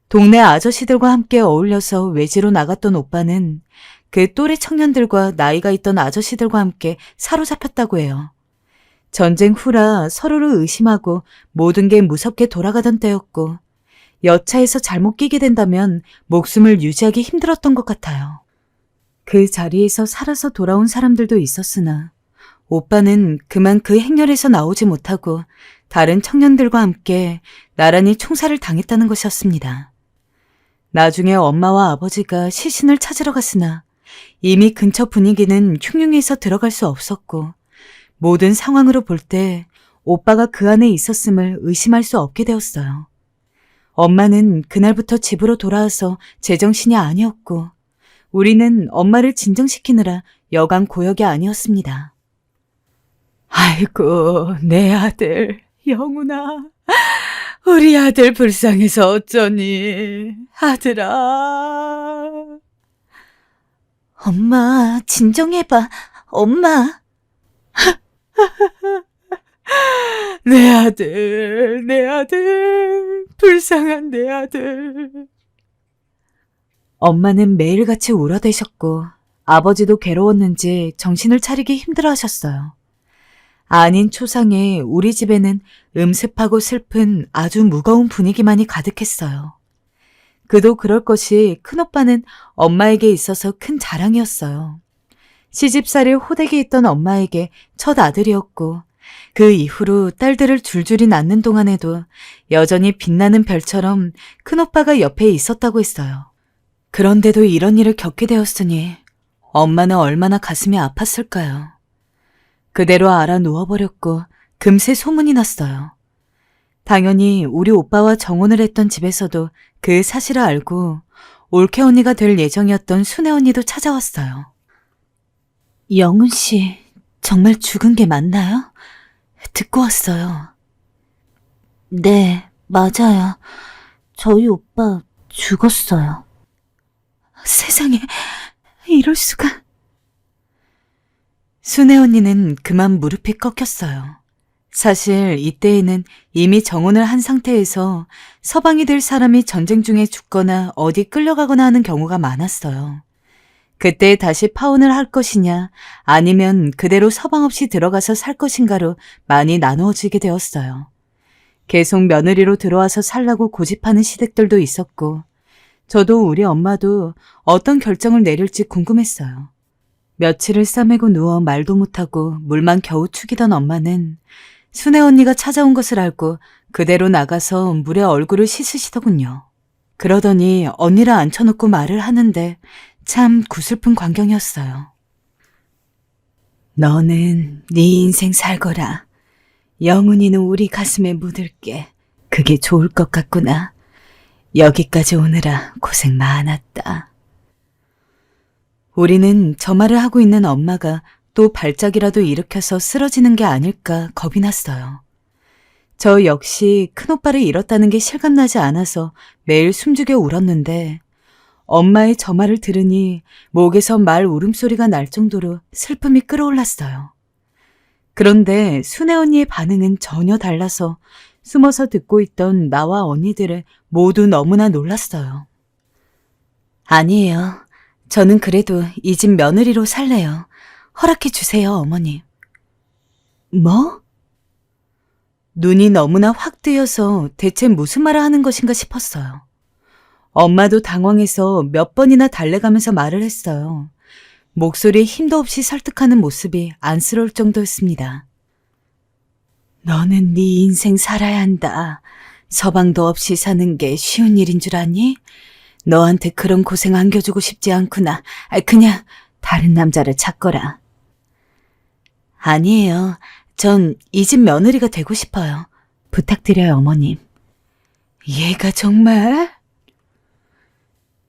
동네 아저씨들과 함께 어울려서 외지로 나갔던 오빠는 그 또래 청년들과 나이가 있던 아저씨들과 함께 사로잡혔다고 해요. 전쟁 후라 서로를 의심하고 모든 게 무섭게 돌아가던 때였고 여차에서 잘못 끼게 된다면 목숨을 유지하기 힘들었던 것 같아요. 그 자리에서 살아서 돌아온 사람들도 있었으나 오빠는 그만 그 행렬에서 나오지 못하고 다른 청년들과 함께 나란히 총살을 당했다는 것이었습니다. 나중에 엄마와 아버지가 시신을 찾으러 갔으나 이미 근처 분위기는 흉흉해서 들어갈 수 없었고 모든 상황으로 볼 때 오빠가 그 안에 있었음을 의심할 수 없게 되었어요. 엄마는 그날부터 집으로 돌아와서 제정신이 아니었고 우리는 엄마를 진정시키느라 여간 고역이 아니었습니다. 아이고, 내 아들, 영훈아. 우리 아들 불쌍해서 어쩌니, 아들아. 엄마, 진정해봐. 엄마. 내 아들, 불쌍한 내 아들. 엄마는 매일같이 울어대셨고 아버지도 괴로웠는지 정신을 차리기 힘들어하셨어요. 아닌 초상에 우리 집에는 음습하고 슬픈 아주 무거운 분위기만이 가득했어요. 그도 그럴 것이 큰오빠는 엄마에게 있어서 큰 자랑이었어요. 시집살이를 호되게 있던 엄마에게 첫 아들이었고 그 이후로 딸들을 줄줄이 낳는 동안에도 여전히 빛나는 별처럼 큰오빠가 옆에 있었다고 했어요. 그런데도 이런 일을 겪게 되었으니 엄마는 얼마나 가슴이 아팠을까요? 그대로 알아 누워버렸고 금세 소문이 났어요. 당연히 우리 오빠와 정혼을 했던 집에서도 그 사실을 알고 올케 언니가 될 예정이었던 순애 언니도 찾아왔어요. 영훈 씨, 정말 죽은 게 맞나요? 듣고 왔어요. 네, 맞아요. 저희 오빠 죽었어요. 세상에, 이럴 수가. 순애 언니는 그만 무릎이 꺾였어요. 사실 이때에는 이미 정혼을 한 상태에서 서방이 될 사람이 전쟁 중에 죽거나 어디 끌려가거나 하는 경우가 많았어요. 그때 다시 파혼을 할 것이냐 아니면 그대로 서방 없이 들어가서 살 것인가로 많이 나누어지게 되었어요. 계속 며느리로 들어와서 살라고 고집하는 시댁들도 있었고 저도 우리 엄마도 어떤 결정을 내릴지 궁금했어요. 며칠을 싸매고 누워 말도 못하고 물만 겨우 축이던 엄마는 순애 언니가 찾아온 것을 알고 그대로 나가서 물에 얼굴을 씻으시더군요. 그러더니 언니를 앉혀놓고 말을 하는데 참 구슬픈 광경이었어요. 너는 네 인생 살거라. 영훈이는 우리 가슴에 묻을게. 그게 좋을 것 같구나. 여기까지 오느라 고생 많았다. 우리는 저 말을 하고 있는 엄마가 또 발작이라도 일으켜서 쓰러지는 게 아닐까 겁이 났어요. 저 역시 큰오빠를 잃었다는 게 실감나지 않아서 매일 숨죽여 울었는데 엄마의 저 말을 들으니 목에서 말 울음소리가 날 정도로 슬픔이 끌어올랐어요. 그런데 순애 언니의 반응은 전혀 달라서 숨어서 듣고 있던 나와 언니들을 모두 너무나 놀랐어요. 아니에요. 저는 그래도 이 집 며느리로 살래요. 허락해 주세요, 어머님. 뭐? 눈이 너무나 확 뜨여서 대체 무슨 말을 하는 것인가 싶었어요. 엄마도 당황해서 몇 번이나 달래가면서 말을 했어요. 목소리에 힘도 없이 설득하는 모습이 안쓰러울 정도였습니다. 너는 네 인생 살아야 한다. 서방도 없이 사는 게 쉬운 일인 줄 아니? 너한테 그런 고생 안겨주고 싶지 않구나. 그냥 다른 남자를 찾거라. 아니에요. 전 이 집 며느리가 되고 싶어요. 부탁드려요, 어머님. 얘가 정말?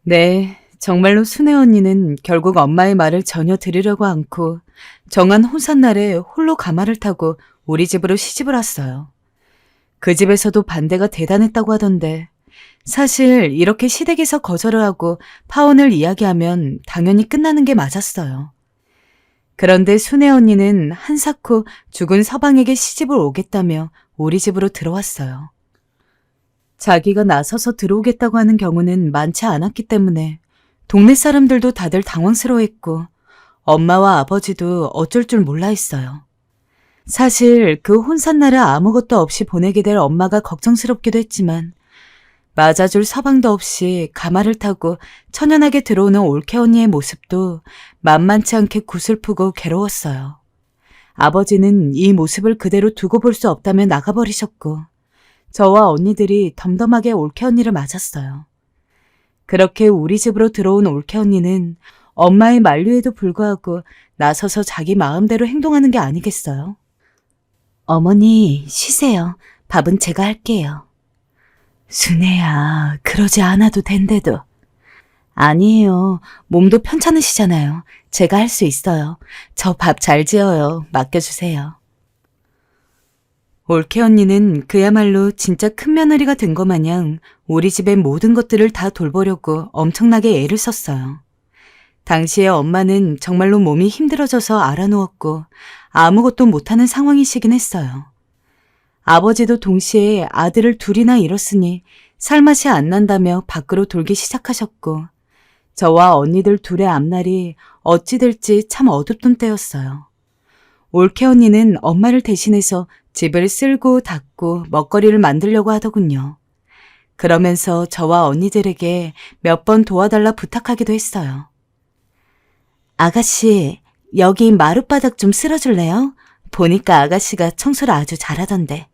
네, 정말로 순애 언니는 결국 엄마의 말을 전혀 들으려고 않고 정한 혼산날에 홀로 가마를 타고 우리 집으로 시집을 왔어요. 그 집에서도 반대가 대단했다고 하던데 사실 이렇게 시댁에서 거절을 하고 파혼을 이야기하면 당연히 끝나는 게 맞았어요. 그런데 순애 언니는 한사코 죽은 서방에게 시집을 오겠다며 우리 집으로 들어왔어요. 자기가 나서서 들어오겠다고 하는 경우는 많지 않았기 때문에 동네 사람들도 다들 당황스러워했고 엄마와 아버지도 어쩔 줄 몰라 했어요. 사실 그 혼산날을 아무것도 없이 보내게 될 엄마가 걱정스럽기도 했지만 맞아줄 서방도 없이 가마를 타고 천연하게 들어오는 올케 언니의 모습도 만만치 않게 구슬프고 괴로웠어요. 아버지는 이 모습을 그대로 두고 볼 수 없다며 나가버리셨고 저와 언니들이 덤덤하게 올케 언니를 맞았어요. 그렇게 우리 집으로 들어온 올케 언니는 엄마의 만류에도 불구하고 나서서 자기 마음대로 행동하는 게 아니겠어요? 어머니, 쉬세요. 밥은 제가 할게요. 순애야, 그러지 않아도 된대도. 아니에요. 몸도 편찮으시잖아요. 제가 할 수 있어요. 저 밥 잘 지어요. 맡겨주세요. 올케 언니는 그야말로 진짜 큰 며느리가 된 것 마냥 우리 집의 모든 것들을 다 돌보려고 엄청나게 애를 썼어요. 당시에 엄마는 정말로 몸이 힘들어져서 알아누웠고 아무것도 못하는 상황이시긴 했어요. 아버지도 동시에 아들을 둘이나 잃었으니 살맛이 안 난다며 밖으로 돌기 시작하셨고 저와 언니들 둘의 앞날이 어찌 될지 참 어둡던 때였어요. 올케 언니는 엄마를 대신해서 집을 쓸고 닦고 먹거리를 만들려고 하더군요. 그러면서 저와 언니들에게 몇 번 도와달라 부탁하기도 했어요. 아가씨, 여기 마룻바닥 좀 쓸어줄래요? 보니까 아가씨가 청소를 아주 잘하던데.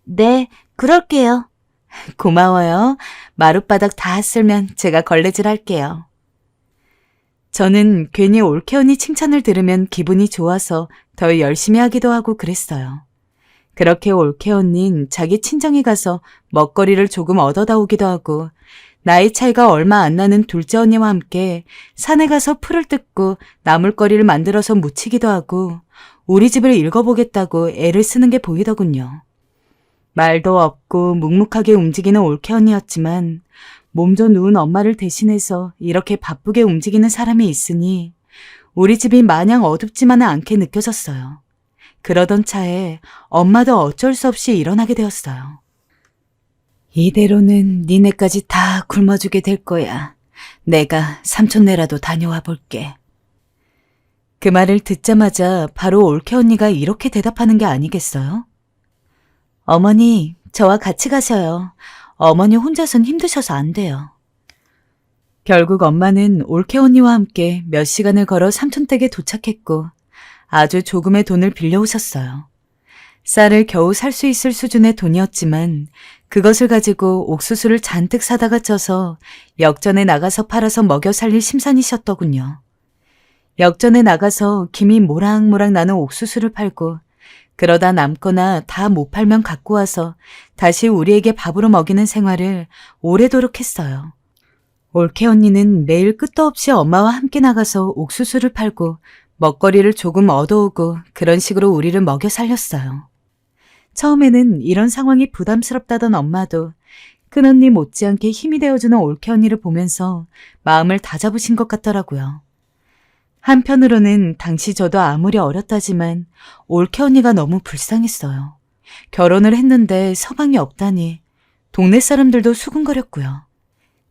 네, 그럴게요. 고마워요. 마룻바닥 다 쓸면 제가 걸레질 할게요. 저는 괜히 올케 언니 칭찬을 들으면 기분이 좋아서 더 열심히 하기도 하고 그랬어요. 그렇게 올케 언니는 자기 친정에 가서 먹거리를 조금 얻어다 오기도 하고 나이 차이가 얼마 안 나는 둘째 언니와 함께 산에 가서 풀을 뜯고 나물거리를 만들어서 무치기도 하고 우리 집을 읽어보겠다고 애를 쓰는 게 보이더군요. 말도 없고 묵묵하게 움직이는 올케 언니였지만 몸져 누운 엄마를 대신해서 이렇게 바쁘게 움직이는 사람이 있으니 우리 집이 마냥 어둡지만은 않게 느껴졌어요. 그러던 차에 엄마도 어쩔 수 없이 일어나게 되었어요. 이대로는 니네까지 다 굶어주게 될 거야. 내가 삼촌네라도 다녀와 볼게. 그 말을 듣자마자 바로 올케 언니가 이렇게 대답하는 게 아니겠어요? 어머니, 저와 같이 가셔요. 어머니 혼자선 힘드셔서 안 돼요. 결국 엄마는 올케 언니와 함께 몇 시간을 걸어 삼촌 댁에 도착했고 아주 조금의 돈을 빌려오셨어요. 쌀을 겨우 살 수 있을 수준의 돈이었지만 그것을 가지고 옥수수를 잔뜩 사다가 쪄서 역전에 나가서 팔아서 먹여 살릴 심산이셨더군요. 역전에 나가서 김이 모락모락 나는 옥수수를 팔고 그러다 남거나 다 못 팔면 갖고 와서 다시 우리에게 밥으로 먹이는 생활을 오래도록 했어요. 올케 언니는 매일 끝도 없이 엄마와 함께 나가서 옥수수를 팔고 먹거리를 조금 얻어오고 그런 식으로 우리를 먹여 살렸어요. 처음에는 이런 상황이 부담스럽다던 엄마도 큰언니 못지않게 힘이 되어주는 올케 언니를 보면서 마음을 다잡으신 것 같더라고요. 한편으로는 당시 저도 아무리 어렸다지만 올케 언니가 너무 불쌍했어요. 결혼을 했는데 서방이 없다니 동네 사람들도 수군거렸고요.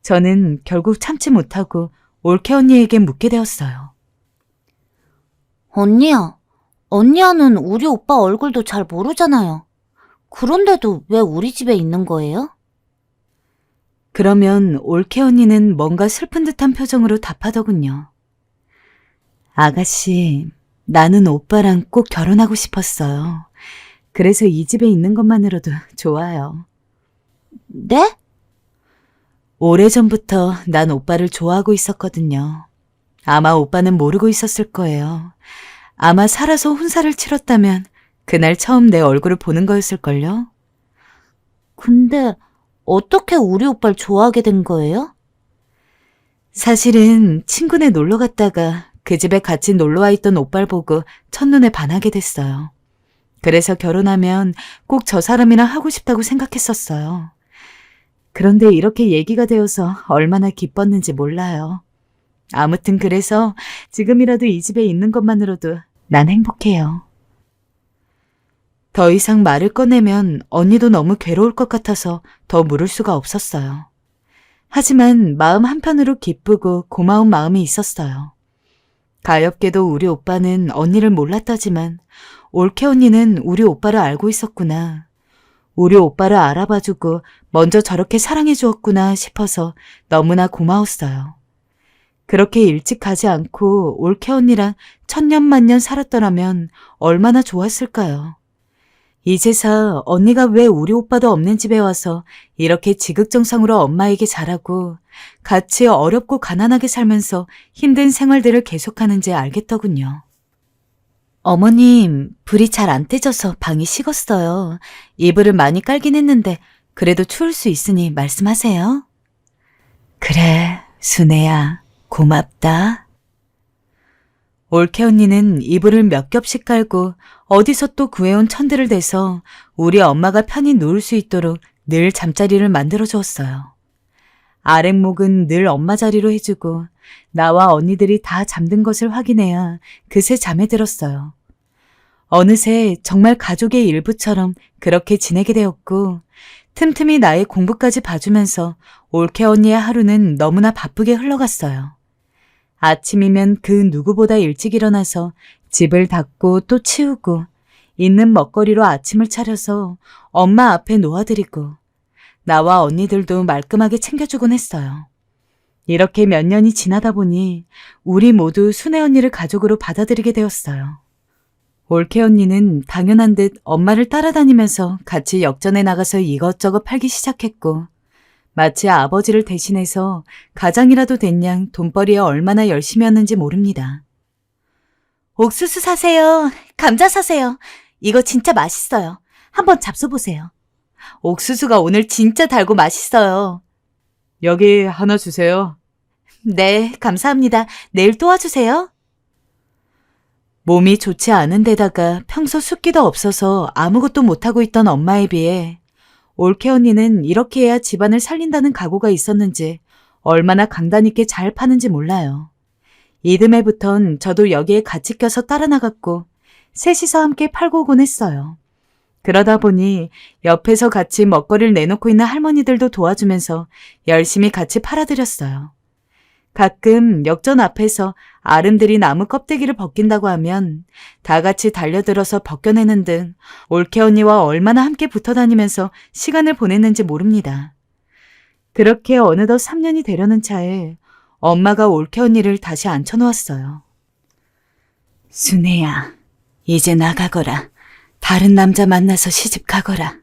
저는 결국 참지 못하고 올케 언니에게 묻게 되었어요. 언니야, 언니야는 우리 오빠 얼굴도 잘 모르잖아요. 그런데도 왜 우리 집에 있는 거예요? 그러면 올케 언니는 뭔가 슬픈 듯한 표정으로 답하더군요. 아가씨, 나는 오빠랑 꼭 결혼하고 싶었어요. 그래서 이 집에 있는 것만으로도 좋아요. 네? 오래전부터 난 오빠를 좋아하고 있었거든요. 아마 오빠는 모르고 있었을 거예요. 아마 살아서 혼사를 치렀다면 그날 처음 내 얼굴을 보는 거였을걸요? 근데 어떻게 우리 오빠를 좋아하게 된 거예요? 사실은 친구네 놀러 갔다가 그 집에 같이 놀러와 있던 오빠를 보고 첫눈에 반하게 됐어요. 그래서 결혼하면 꼭 저 사람이랑 하고 싶다고 생각했었어요. 그런데 이렇게 얘기가 되어서 얼마나 기뻤는지 몰라요. 아무튼 그래서 지금이라도 이 집에 있는 것만으로도 난 행복해요. 더 이상 말을 꺼내면 언니도 너무 괴로울 것 같아서 더 물을 수가 없었어요. 하지만 마음 한편으로 기쁘고 고마운 마음이 있었어요. 가엾게도 우리 오빠는 언니를 몰랐다지만 올케 언니는 우리 오빠를 알고 있었구나. 우리 오빠를 알아봐주고 먼저 저렇게 사랑해 주었구나 싶어서 너무나 고마웠어요. 그렇게 일찍 가지 않고 올케 언니랑 천년만년 살았더라면 얼마나 좋았을까요? 이제서 언니가 왜 우리 오빠도 없는 집에 와서 이렇게 지극정성으로 엄마에게 잘하고 같이 어렵고 가난하게 살면서 힘든 생활들을 계속하는지 알겠더군요. 어머님, 불이 잘 안 떼져서 방이 식었어요. 이불을 많이 깔긴 했는데 그래도 추울 수 있으니 말씀하세요. 그래, 순애야, 고맙다. 올케 언니는 이불을 몇 겹씩 깔고 어디서 또 구해온 천들을 대서 우리 엄마가 편히 누울 수 있도록 늘 잠자리를 만들어 주었어요. 아랫목은 늘 엄마 자리로 해주고 나와 언니들이 다 잠든 것을 확인해야 그새 잠에 들었어요. 어느새 정말 가족의 일부처럼 그렇게 지내게 되었고 틈틈이 나의 공부까지 봐주면서 올케 언니의 하루는 너무나 바쁘게 흘러갔어요. 아침이면 그 누구보다 일찍 일어나서 집을 닦고 또 치우고 있는 먹거리로 아침을 차려서 엄마 앞에 놓아드리고 나와 언니들도 말끔하게 챙겨주곤 했어요. 이렇게 몇 년이 지나다 보니 우리 모두 순애 언니를 가족으로 받아들이게 되었어요. 올케 언니는 당연한 듯 엄마를 따라다니면서 같이 역전에 나가서 이것저것 팔기 시작했고 마치 아버지를 대신해서 가장이라도 된 양 돈벌이에 얼마나 열심히 했는지 모릅니다. 옥수수 사세요. 감자 사세요. 이거 진짜 맛있어요. 한번 잡숴보세요. 옥수수가 오늘 진짜 달고 맛있어요. 여기 하나 주세요. 네, 감사합니다. 내일 또 와주세요. 몸이 좋지 않은 데다가 평소 숫기도 없어서 아무것도 못하고 있던 엄마에 비해 올케 언니는 이렇게 해야 집안을 살린다는 각오가 있었는지 얼마나 강단 있게 잘 파는지 몰라요. 이듬해부턴 저도 여기에 같이 껴서 따라 나갔고 셋이서 함께 팔고 오곤 했어요. 그러다 보니 옆에서 같이 먹거리를 내놓고 있는 할머니들도 도와주면서 열심히 같이 팔아드렸어요. 가끔 역전 앞에서 아름들이 나무 껍데기를 벗긴다고 하면 다 같이 달려들어서 벗겨내는 등 올케 언니와 얼마나 함께 붙어 다니면서 시간을 보냈는지 모릅니다. 그렇게 어느덧 3년이 되려는 차에 엄마가 올케 언니를 다시 앉혀놓았어요. 순애야, 이제 나가거라. 다른 남자 만나서 시집 가거라.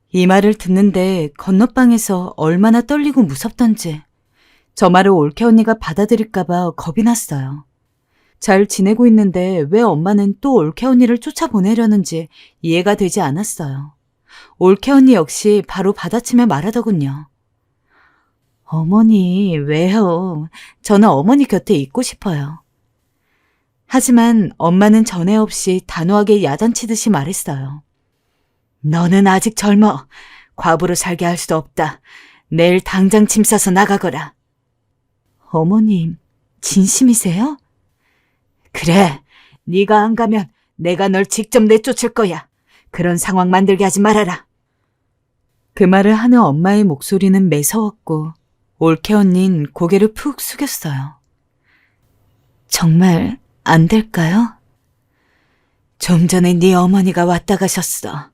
이 말을 듣는데 건너방에서 얼마나 떨리고 무섭던지 저 말을 올케 언니가 받아들일까봐 겁이 났어요. 잘 지내고 있는데 왜 엄마는 또 올케 언니를 쫓아보내려는지 이해가 되지 않았어요. 올케 언니 역시 바로 받아치며 말하더군요. 어머니, 왜요? 저는 어머니 곁에 있고 싶어요. 하지만 엄마는 전에 없이 단호하게 야단치듯이 말했어요. 너는 아직 젊어. 과부로 살게 할 수도 없다. 내일 당장 짐 싸서 나가거라. 어머님, 진심이세요? 그래, 네가 안 가면 내가 널 직접 내쫓을 거야. 그런 상황 만들게 하지 말아라. 그 말을 하는 엄마의 목소리는 매서웠고 올케 언니는 고개를 푹 숙였어요. 정말 안 될까요? 좀 전에 네 어머니가 왔다 가셨어.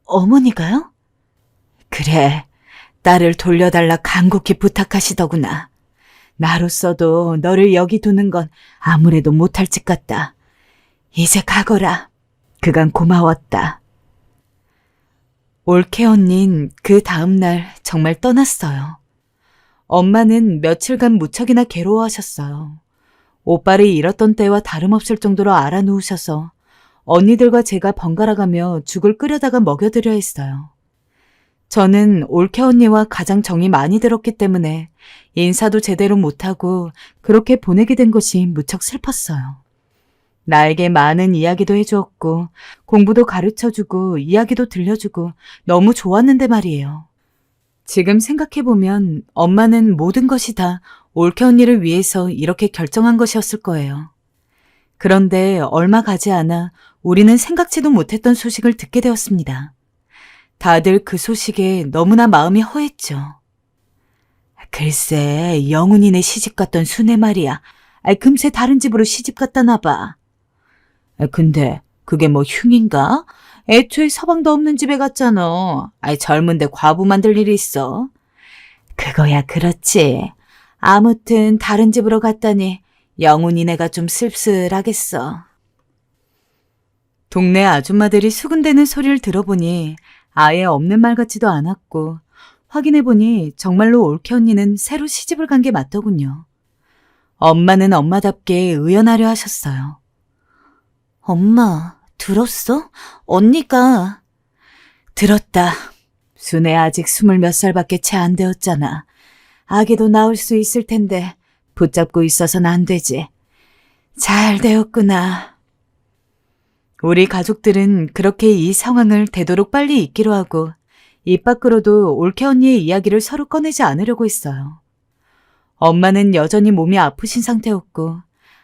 어머니가요? 그래, 딸을 돌려달라 간곡히 부탁하시더구나. 나로서도 너를 여기 두는 건 아무래도 못할 짓 같다. 이제 가거라. 그간 고마웠다. 올케 언닌 그 다음날 정말 떠났어요. 엄마는 며칠간 무척이나 괴로워하셨어요. 오빠를 잃었던 때와 다름없을 정도로 알아누우셔서 언니들과 제가 번갈아가며 죽을 끓여다가 먹여드려 했어요. 저는 올케 언니와 가장 정이 많이 들었기 때문에 인사도 제대로 못하고 그렇게 보내게 된 것이 무척 슬펐어요. 나에게 많은 이야기도 해주었고 공부도 가르쳐주고 이야기도 들려주고 너무 좋았는데 말이에요. 지금 생각해보면 엄마는 모든 것이 다 올케 언니를 위해서 이렇게 결정한 것이었을 거예요. 그런데 얼마 가지 않아 우리는 생각지도 못했던 소식을 듣게 되었습니다. 다들 그 소식에 너무나 마음이 허했죠. 글쎄, 영훈이네 시집 갔던 순애 말이야. 금세 다른 집으로 시집 갔다 나봐. 근데 그게 뭐 흉인가? 애초에 서방도 없는 집에 갔잖아. 젊은데 과부 만들 일이 있어. 그거야 그렇지. 아무튼 다른 집으로 갔다니 영훈이네가 좀 씁쓸하겠어. 동네 아줌마들이 수군대는 소리를 들어보니 아예 없는 말 같지도 않았고 확인해보니 정말로 올케 언니는 새로 시집을 간 게 맞더군요. 엄마는 엄마답게 의연하려 하셨어요. 엄마, 들었어? 언니가. 들었다. 순애 아직 20몇 살밖에 채 안 되었잖아. 아기도 낳을 수 있을 텐데 붙잡고 있어서는 안 되지. 잘 되었구나. 우리 가족들은 그렇게 이 상황을 되도록 빨리 잊기로 하고 입 밖으로도 올케 언니의 이야기를 서로 꺼내지 않으려고 했어요. 엄마는 여전히 몸이 아프신 상태였고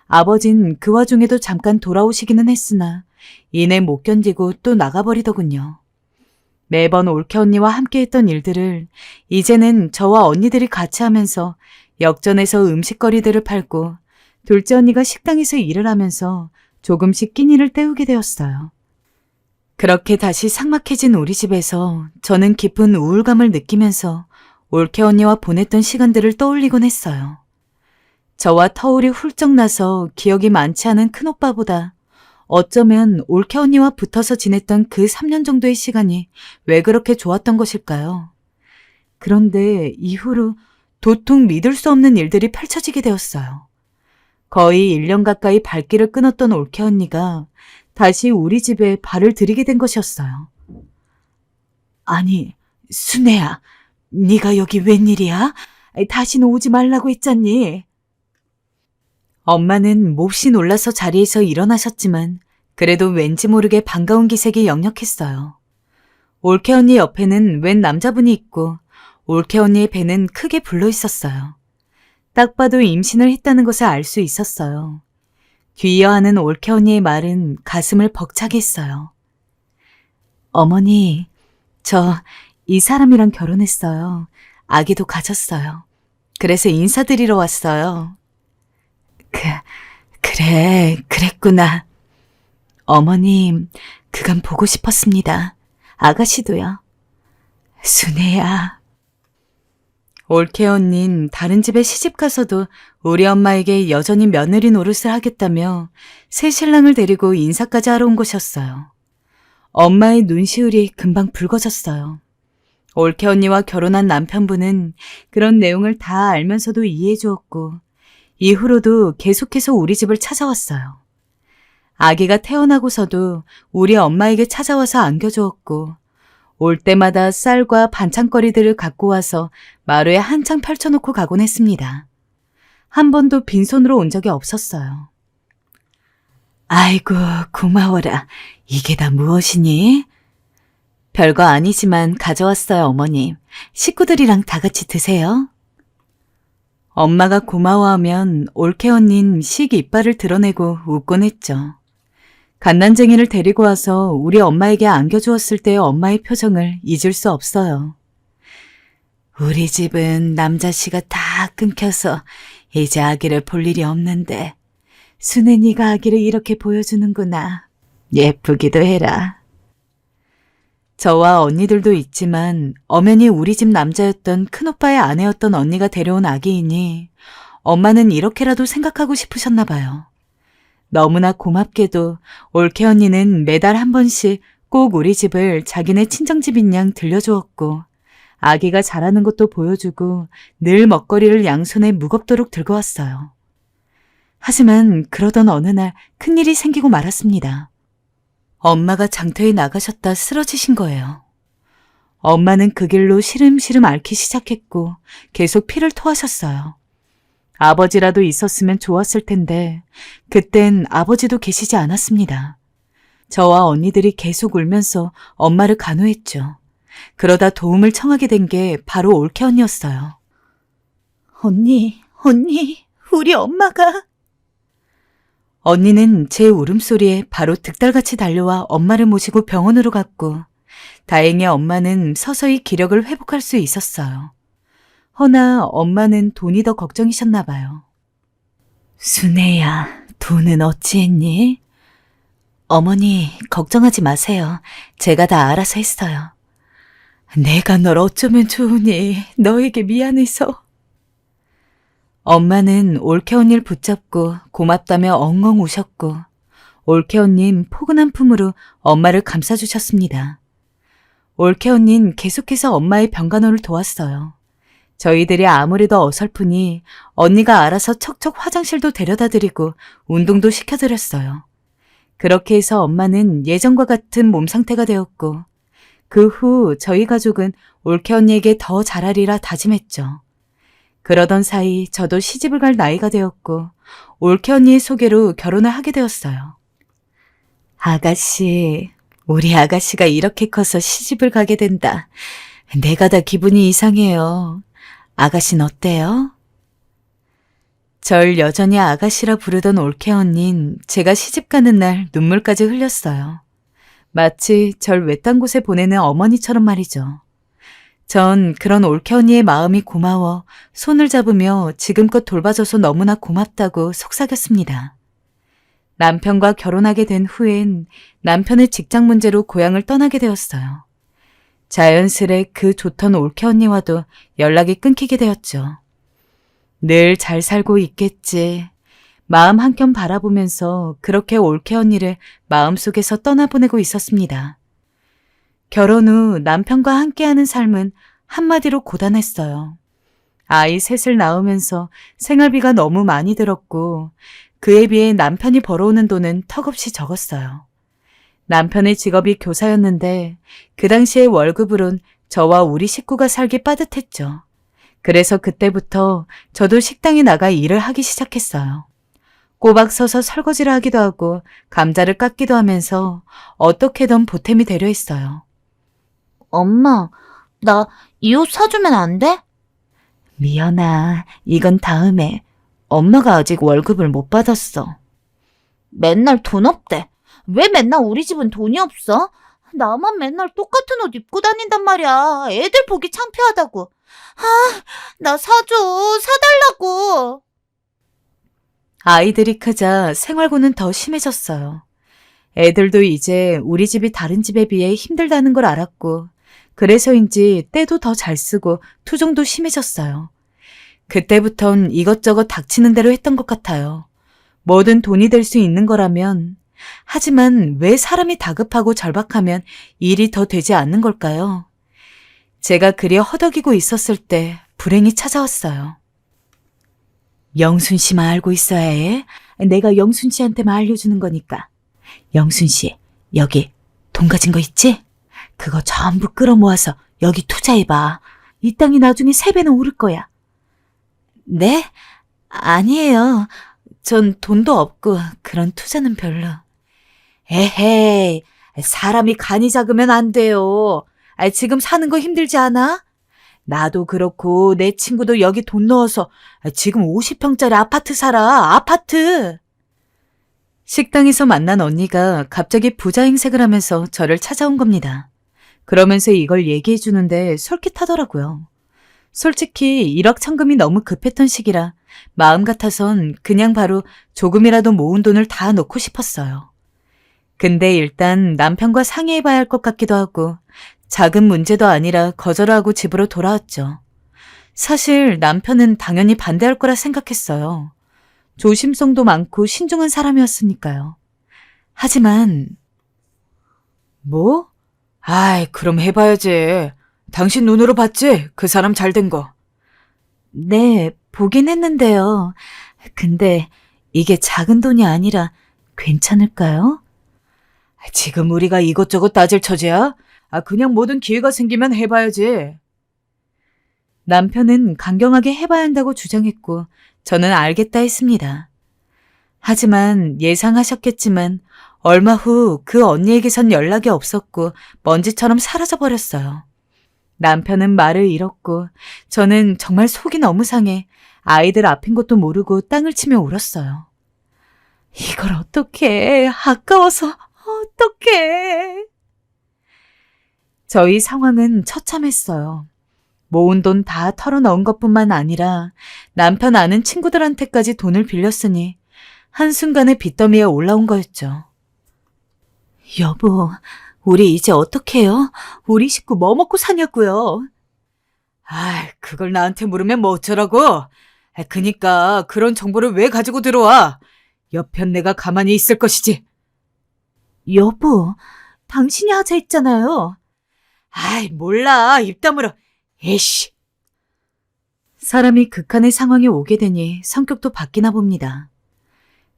아버진 그 와중에도 잠깐 돌아오시기는 했으나 이내 못 견디고 또 나가버리더군요. 매번 올케 언니와 함께했던 일들을 이제는 저와 언니들이 같이 하면서 역전에서 음식거리들을 팔고 둘째 언니가 식당에서 일을 하면서 조금씩 끼니를 때우게 되었어요. 그렇게 다시 삭막해진 우리 집에서 저는 깊은 우울감을 느끼면서 올케 언니와 보냈던 시간들을 떠올리곤 했어요. 저와 터울이 훌쩍 나서 기억이 많지 않은 큰오빠보다 어쩌면 올케 언니와 붙어서 지냈던 그 3년 정도의 시간이 왜 그렇게 좋았던 것일까요? 그런데 이후로 도통 믿을 수 없는 일들이 펼쳐지게 되었어요. 거의 1년 가까이 발길을 끊었던 올케 언니가 다시 우리 집에 발을 들이게 된 것이었어요. 아니, 순애야, 네가 여기 웬일이야? 다시는 오지 말라고 했잖니. 엄마는 몹시 놀라서 자리에서 일어나셨지만 그래도 왠지 모르게 반가운 기색이 역력했어요. 올케 언니 옆에는 웬 남자분이 있고 올케 언니의 배는 크게 불러 있었어요. 딱 봐도 임신을 했다는 것을 알 수 있었어요. 귀여워하는 올케 언니의 말은 가슴을 벅차게 했어요. 어머니, 저 이 사람이랑 결혼했어요. 아기도 가졌어요. 그래서 인사드리러 왔어요. 그랬구나. 어머님, 그간 보고 싶었습니다. 아가씨도요. 순애야. 올케 언닌 다른 집에 시집 가서도 우리 엄마에게 여전히 며느리 노릇을 하겠다며 새 신랑을 데리고 인사까지 하러 온 것이었어요. 엄마의 눈시울이 금방 붉어졌어요. 올케 언니와 결혼한 남편분은 그런 내용을 다 알면서도 이해해 주었고 이후로도 계속해서 우리 집을 찾아왔어요. 아기가 태어나고서도 우리 엄마에게 찾아와서 안겨주었고 올 때마다 쌀과 반찬거리들을 갖고 와서 마루에 한창 펼쳐놓고 가곤 했습니다. 한 번도 빈손으로 온 적이 없었어요. 아이고, 고마워라. 이게 다 무엇이니? 별거 아니지만 가져왔어요, 어머님. 식구들이랑 다 같이 드세요. 엄마가 고마워하면 올케 언닌 씩 이빨을 드러내고 웃곤 했죠. 갓난쟁이를 데리고 와서 우리 엄마에게 안겨주었을 때의 엄마의 표정을 잊을 수 없어요. 우리 집은 남자씨가 다 끊겨서 이제 아기를 볼 일이 없는데 순애니가 아기를 이렇게 보여주는구나. 예쁘기도 해라. 저와 언니들도 있지만 엄연히 우리 집 남자였던 큰오빠의 아내였던 언니가 데려온 아기이니 엄마는 이렇게라도 생각하고 싶으셨나 봐요. 너무나 고맙게도 올케 언니는 매달 한 번씩 꼭 우리 집을 자기네 친정집인 양 들려주었고 아기가 자라는 것도 보여주고 늘 먹거리를 양손에 무겁도록 들고 왔어요. 하지만 그러던 어느 날 큰일이 생기고 말았습니다. 엄마가 장터에 나가셨다 쓰러지신 거예요. 엄마는 그 길로 시름시름 앓기 시작했고 계속 피를 토하셨어요. 아버지라도 있었으면 좋았을 텐데 그땐 아버지도 계시지 않았습니다. 저와 언니들이 계속 울면서 엄마를 간호했죠. 그러다 도움을 청하게 된 게 바로 올케 언니였어요. 언니, 우리 엄마가... 언니는 제 울음소리에 바로 득달같이 달려와 엄마를 모시고 병원으로 갔고 다행히 엄마는 서서히 기력을 회복할 수 있었어요. 허나 엄마는 돈이 더 걱정이셨나 봐요. 순애야, 돈은 어찌했니? 어머니, 걱정하지 마세요. 제가 다 알아서 했어요. 내가 널 어쩌면 좋으니 너에게 미안해서. 엄마는 올케 언니를 붙잡고 고맙다며 엉엉 우셨고 올케 언님 포근한 품으로 엄마를 감싸주셨습니다. 올케 언니는 계속해서 엄마의 병간호를 도왔어요. 저희들이 아무래도 어설프니 언니가 알아서 척척 화장실도 데려다 드리고 운동도 시켜드렸어요. 그렇게 해서 엄마는 예전과 같은 몸 상태가 되었고 그 후 저희 가족은 올케 언니에게 더 잘하리라 다짐했죠. 그러던 사이 저도 시집을 갈 나이가 되었고 올케 언니의 소개로 결혼을 하게 되었어요. 아가씨, 우리 아가씨가 이렇게 커서 시집을 가게 된다. 내가 다 기분이 이상해요. 아가씨는 어때요? 절 여전히 아가씨라 부르던 올케 언닌 제가 시집 가는 날 눈물까지 흘렸어요. 마치 절 외딴 곳에 보내는 어머니처럼 말이죠. 전 그런 올케 언니의 마음이 고마워 손을 잡으며 지금껏 돌봐줘서 너무나 고맙다고 속삭였습니다. 남편과 결혼하게 된 후엔 남편의 직장 문제로 고향을 떠나게 되었어요. 자연스레 그 좋던 올케 언니와도 연락이 끊기게 되었죠. 늘 잘 살고 있겠지. 마음 한켠 바라보면서 그렇게 올케 언니를 마음속에서 떠나보내고 있었습니다. 결혼 후 남편과 함께하는 삶은 한마디로 고단했어요. 아이 셋을 낳으면서 생활비가 너무 많이 들었고 그에 비해 남편이 벌어오는 돈은 턱없이 적었어요. 남편의 직업이 교사였는데 그 당시의 월급으론 저와 우리 식구가 살기 빠듯했죠. 그래서 그때부터 저도 식당에 나가 일을 하기 시작했어요. 꼬박 서서 설거지를 하기도 하고 감자를 깎기도 하면서 어떻게든 보탬이 되려 했어요. 엄마, 나 이 옷 사주면 안 돼? 미연아, 이건 다음에. 엄마가 아직 월급을 못 받았어. 맨날 돈 없대. 왜 맨날 우리 집은 돈이 없어? 나만 맨날 똑같은 옷 입고 다닌단 말이야. 애들 보기 창피하다고. 나 사달라고. 아이들이 크자 생활고는 더 심해졌어요. 애들도 이제 우리 집이 다른 집에 비해 힘들다는 걸 알았고, 그래서인지 때도 더 잘 쓰고 투정도 심해졌어요. 그때부턴 이것저것 닥치는 대로 했던 것 같아요. 뭐든 돈이 될 수 있는 거라면. 하지만 왜 사람이 다급하고 절박하면 일이 더 되지 않는 걸까요? 제가 그리 허덕이고 있었을 때 불행이 찾아왔어요. 영순 씨만 알고 있어야 해. 내가 영순 씨한테만 알려주는 거니까. 영순 씨, 여기 돈 가진 거 있지? 그거 전부 끌어모아서 여기 투자해봐. 이 땅이 나중에 3배는 오를 거야. 네? 아니에요. 전 돈도 없고 그런 투자는 별로. 에헤이, 사람이 간이 작으면 안 돼요. 지금 사는 거 힘들지 않아? 나도 그렇고 내 친구도 여기 돈 넣어서 지금 50평짜리 아파트 살아. 아파트. 식당에서 만난 언니가 갑자기 부자 행색을 하면서 저를 찾아온 겁니다. 그러면서 이걸 얘기해 주는데 솔깃하더라고요. 솔직히 일확천금이 너무 급했던 시기라 마음 같아선 그냥 바로 조금이라도 모은 돈을 다 넣고 싶었어요. 근데 일단 남편과 상의해봐야 할 것 같기도 하고 작은 문제도 아니라 거절하고 집으로 돌아왔죠. 사실 남편은 당연히 반대할 거라 생각했어요. 조심성도 많고 신중한 사람이었으니까요. 하지만 뭐? 아이, 그럼 해봐야지. 당신 눈으로 봤지? 그 사람 잘된 거. 네, 보긴 했는데요. 근데 이게 작은 돈이 아니라 괜찮을까요? 지금 우리가 이것저것 따질 처지야? 그냥 뭐든 기회가 생기면 해봐야지. 남편은 강경하게 해봐야 한다고 주장했고 저는 알겠다 했습니다. 하지만 예상하셨겠지만 얼마 후 그 언니에게선 연락이 없었고 먼지처럼 사라져버렸어요. 남편은 말을 잃었고 저는 정말 속이 너무 상해 아이들 아픈 것도 모르고 땅을 치며 울었어요. 이걸 어떡해. 아까워서 어떡해. 저희 상황은 처참했어요. 모은 돈 다 털어넣은 것뿐만 아니라 남편 아는 친구들한테까지 돈을 빌렸으니 한순간에 빚더미에 올라온 거였죠. 여보, 우리 이제 어떡해요? 우리 식구 뭐 먹고 사냐고요? 그걸 나한테 물으면 뭐 어쩌라고? 그니까 그런 정보를 왜 가지고 들어와? 옆편 내가 가만히 있을 것이지. 여보, 당신이 하자 했잖아요. 몰라. 입 다물어. 에이씨. 사람이 극한의 상황에 오게 되니 성격도 바뀌나 봅니다.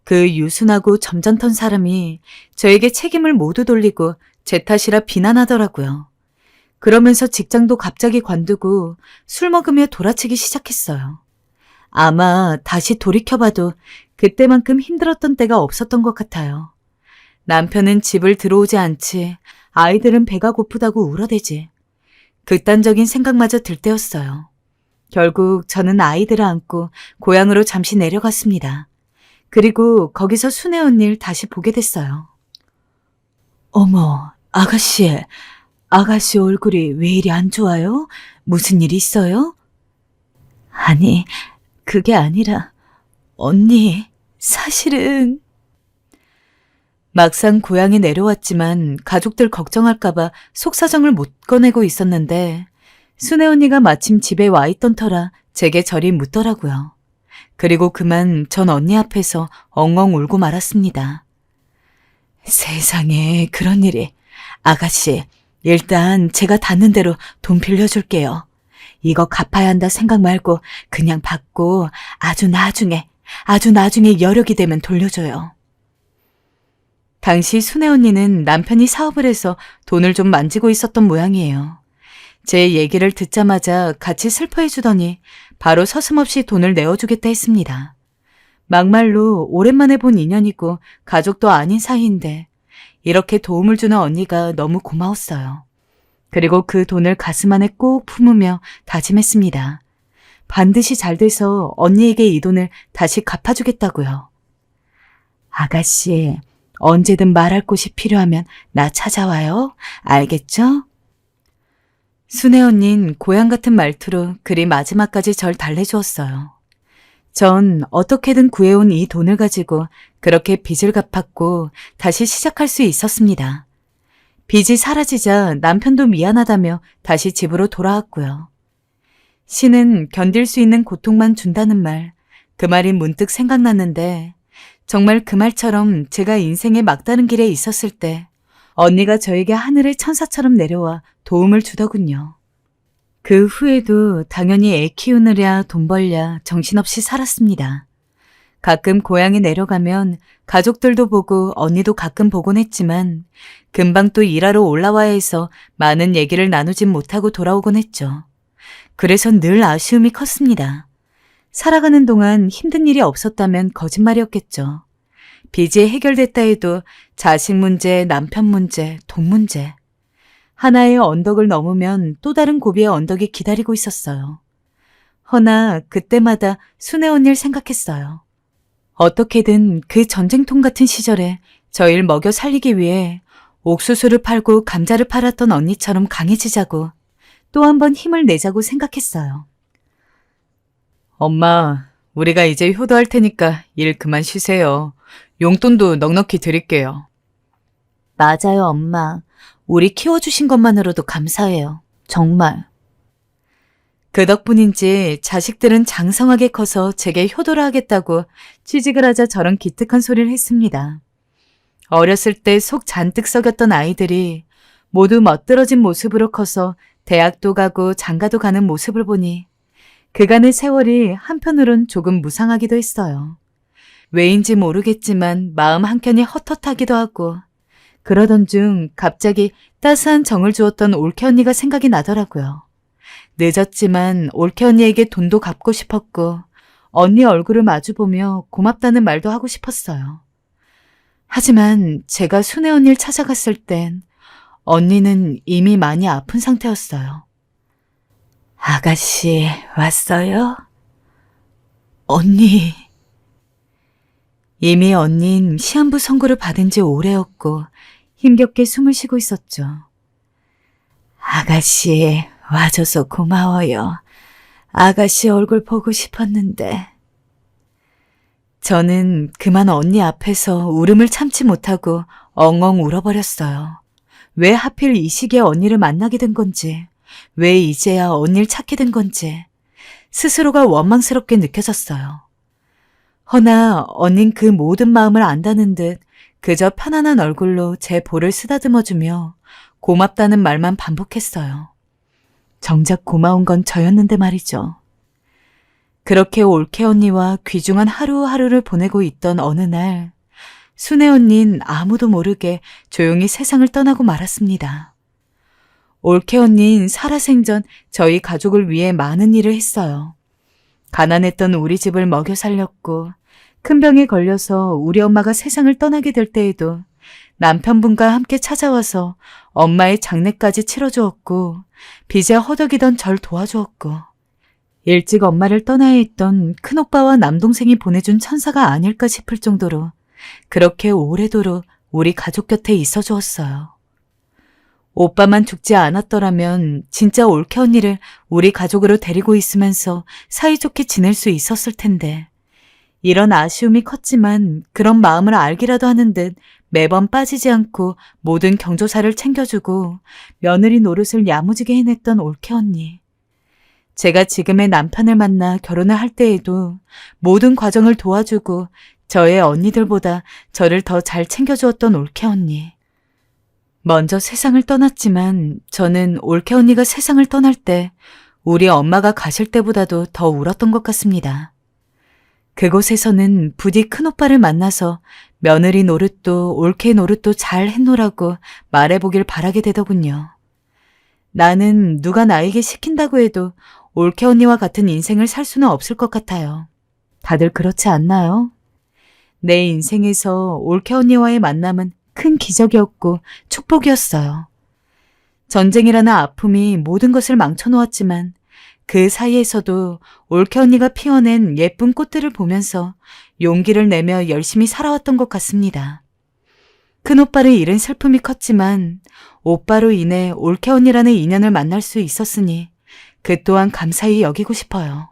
그 유순하고 점잖던 사람이 저에게 책임을 모두 돌리고 제 탓이라 비난하더라고요. 그러면서 직장도 갑자기 관두고 술 먹으며 돌아치기 시작했어요. 아마 다시 돌이켜봐도 그때만큼 힘들었던 때가 없었던 것 같아요. 남편은 집을 들어오지 않지, 아이들은 배가 고프다고 울어대지. 극단적인 생각마저 들 때였어요. 결국 저는 아이들을 안고 고향으로 잠시 내려갔습니다. 그리고 거기서 순애 언니를 다시 보게 됐어요. 어머, 아가씨 얼굴이 왜 이리 안 좋아요? 무슨 일 있어요? 아니, 그게 아니라 언니, 사실은... 막상 고향에 내려왔지만 가족들 걱정할까봐 속사정을 못 꺼내고 있었는데 순애 언니가 마침 집에 와 있던 터라 제게 저리 묻더라고요. 그리고 그만 전 언니 앞에서 엉엉 울고 말았습니다. 세상에 그런 일이. 아가씨, 일단 제가 닿는 대로 돈 빌려줄게요. 이거 갚아야 한다 생각 말고 그냥 받고 아주 나중에 여력이 되면 돌려줘요. 당시 순애 언니는 남편이 사업을 해서 돈을 좀 만지고 있었던 모양이에요. 제 얘기를 듣자마자 같이 슬퍼해 주더니 바로 서슴없이 돈을 내어주겠다 했습니다. 막말로 오랜만에 본 인연이고 가족도 아닌 사이인데 이렇게 도움을 주는 언니가 너무 고마웠어요. 그리고 그 돈을 가슴 안에 꼭 품으며 다짐했습니다. 반드시 잘 돼서 언니에게 이 돈을 다시 갚아주겠다고요. 아가씨, 언제든 말할 곳이 필요하면 나 찾아와요. 알겠죠? 순애 언닌 고향 같은 말투로 그리 마지막까지 절 달래주었어요. 전 어떻게든 구해온 이 돈을 가지고 그렇게 빚을 갚았고 다시 시작할 수 있었습니다. 빚이 사라지자 남편도 미안하다며 다시 집으로 돌아왔고요. 신은 견딜 수 있는 고통만 준다는 말, 그 말이 문득 생각났는데 정말 그 말처럼 제가 인생의 막다른 길에 있었을 때 언니가 저에게 하늘의 천사처럼 내려와 도움을 주더군요. 그 후에도 당연히 애 키우느랴 돈 벌랴 정신없이 살았습니다. 가끔 고향에 내려가면 가족들도 보고 언니도 가끔 보곤 했지만 금방 또 일하러 올라와야 해서 많은 얘기를 나누진 못하고 돌아오곤 했죠. 그래서 늘 아쉬움이 컸습니다. 살아가는 동안 힘든 일이 없었다면 거짓말이었겠죠. 빚이 해결됐다 해도 자식 문제, 남편 문제, 돈 문제. 하나의 언덕을 넘으면 또 다른 고비의 언덕이 기다리고 있었어요. 허나 그때마다 순애 언니를 생각했어요. 어떻게든 그 전쟁통 같은 시절에 저희를 먹여 살리기 위해 옥수수를 팔고 감자를 팔았던 언니처럼 강해지자고 또 한 번 힘을 내자고 생각했어요. 엄마, 우리가 이제 효도할 테니까 일 그만 쉬세요. 용돈도 넉넉히 드릴게요. 맞아요, 엄마. 우리 키워주신 것만으로도 감사해요. 정말. 그 덕분인지 자식들은 장성하게 커서 제게 효도를 하겠다고 취직을 하자 저런 기특한 소리를 했습니다. 어렸을 때 속 잔뜩 썩였던 아이들이 모두 멋들어진 모습으로 커서 대학도 가고 장가도 가는 모습을 보니 그간의 세월이 한편으론 조금 무상하기도 했어요. 왜인지 모르겠지만 마음 한켠이 헛헛하기도 하고 그러던 중 갑자기 따스한 정을 주었던 올케 언니가 생각이 나더라고요. 늦었지만 올케 언니에게 돈도 갚고 싶었고 언니 얼굴을 마주보며 고맙다는 말도 하고 싶었어요. 하지만 제가 순애 언니를 찾아갔을 땐 언니는 이미 많이 아픈 상태였어요. 아가씨 왔어요? 언니. 이미 언닌 시한부 선고를 받은 지 오래였고 힘겹게 숨을 쉬고 있었죠. 아가씨 와줘서 고마워요. 아가씨 얼굴 보고 싶었는데. 저는 그만 언니 앞에서 울음을 참지 못하고 엉엉 울어버렸어요. 왜 하필 이 시기에 언니를 만나게 된 건지, 왜 이제야 언니를 찾게 된 건지 스스로가 원망스럽게 느껴졌어요. 허나 언닌 그 모든 마음을 안다는 듯 그저 편안한 얼굴로 제 볼을 쓰다듬어주며 고맙다는 말만 반복했어요. 정작 고마운 건 저였는데 말이죠. 그렇게 올케 언니와 귀중한 하루하루를 보내고 있던 어느 날 순애 언닌 아무도 모르게 조용히 세상을 떠나고 말았습니다. 올케 언닌 살아생전 저희 가족을 위해 많은 일을 했어요. 가난했던 우리 집을 먹여 살렸고 큰 병에 걸려서 우리 엄마가 세상을 떠나게 될 때에도 남편분과 함께 찾아와서 엄마의 장례까지 치러주었고 빚에 허덕이던 절 도와주었고 일찍 엄마를 떠나야 했던 큰오빠와 남동생이 보내준 천사가 아닐까 싶을 정도로 그렇게 오래도록 우리 가족 곁에 있어 주었어요. 오빠만 죽지 않았더라면 진짜 올케 언니를 우리 가족으로 데리고 있으면서 사이좋게 지낼 수 있었을 텐데 이런 아쉬움이 컸지만 그런 마음을 알기라도 하는 듯 매번 빠지지 않고 모든 경조사를 챙겨주고 며느리 노릇을 야무지게 해냈던 올케 언니. 제가 지금의 남편을 만나 결혼을 할 때에도 모든 과정을 도와주고 저의 언니들보다 저를 더 잘 챙겨주었던 올케 언니. 먼저 세상을 떠났지만 저는 올케 언니가 세상을 떠날 때 우리 엄마가 가실 때보다도 더 울었던 것 같습니다. 그곳에서는 부디 큰오빠를 만나서 며느리 노릇도 올케 노릇도 잘 해놓으라고 말해보길 바라게 되더군요. 나는 누가 나에게 시킨다고 해도 올케 언니와 같은 인생을 살 수는 없을 것 같아요. 다들 그렇지 않나요? 내 인생에서 올케 언니와의 만남은 큰 기적이었고 축복이었어요. 전쟁이라는 아픔이 모든 것을 망쳐놓았지만 그 사이에서도 올케 언니가 피워낸 예쁜 꽃들을 보면서 용기를 내며 열심히 살아왔던 것 같습니다. 큰오빠를 잃은 슬픔이 컸지만 오빠로 인해 올케 언니라는 인연을 만날 수 있었으니 그 또한 감사히 여기고 싶어요.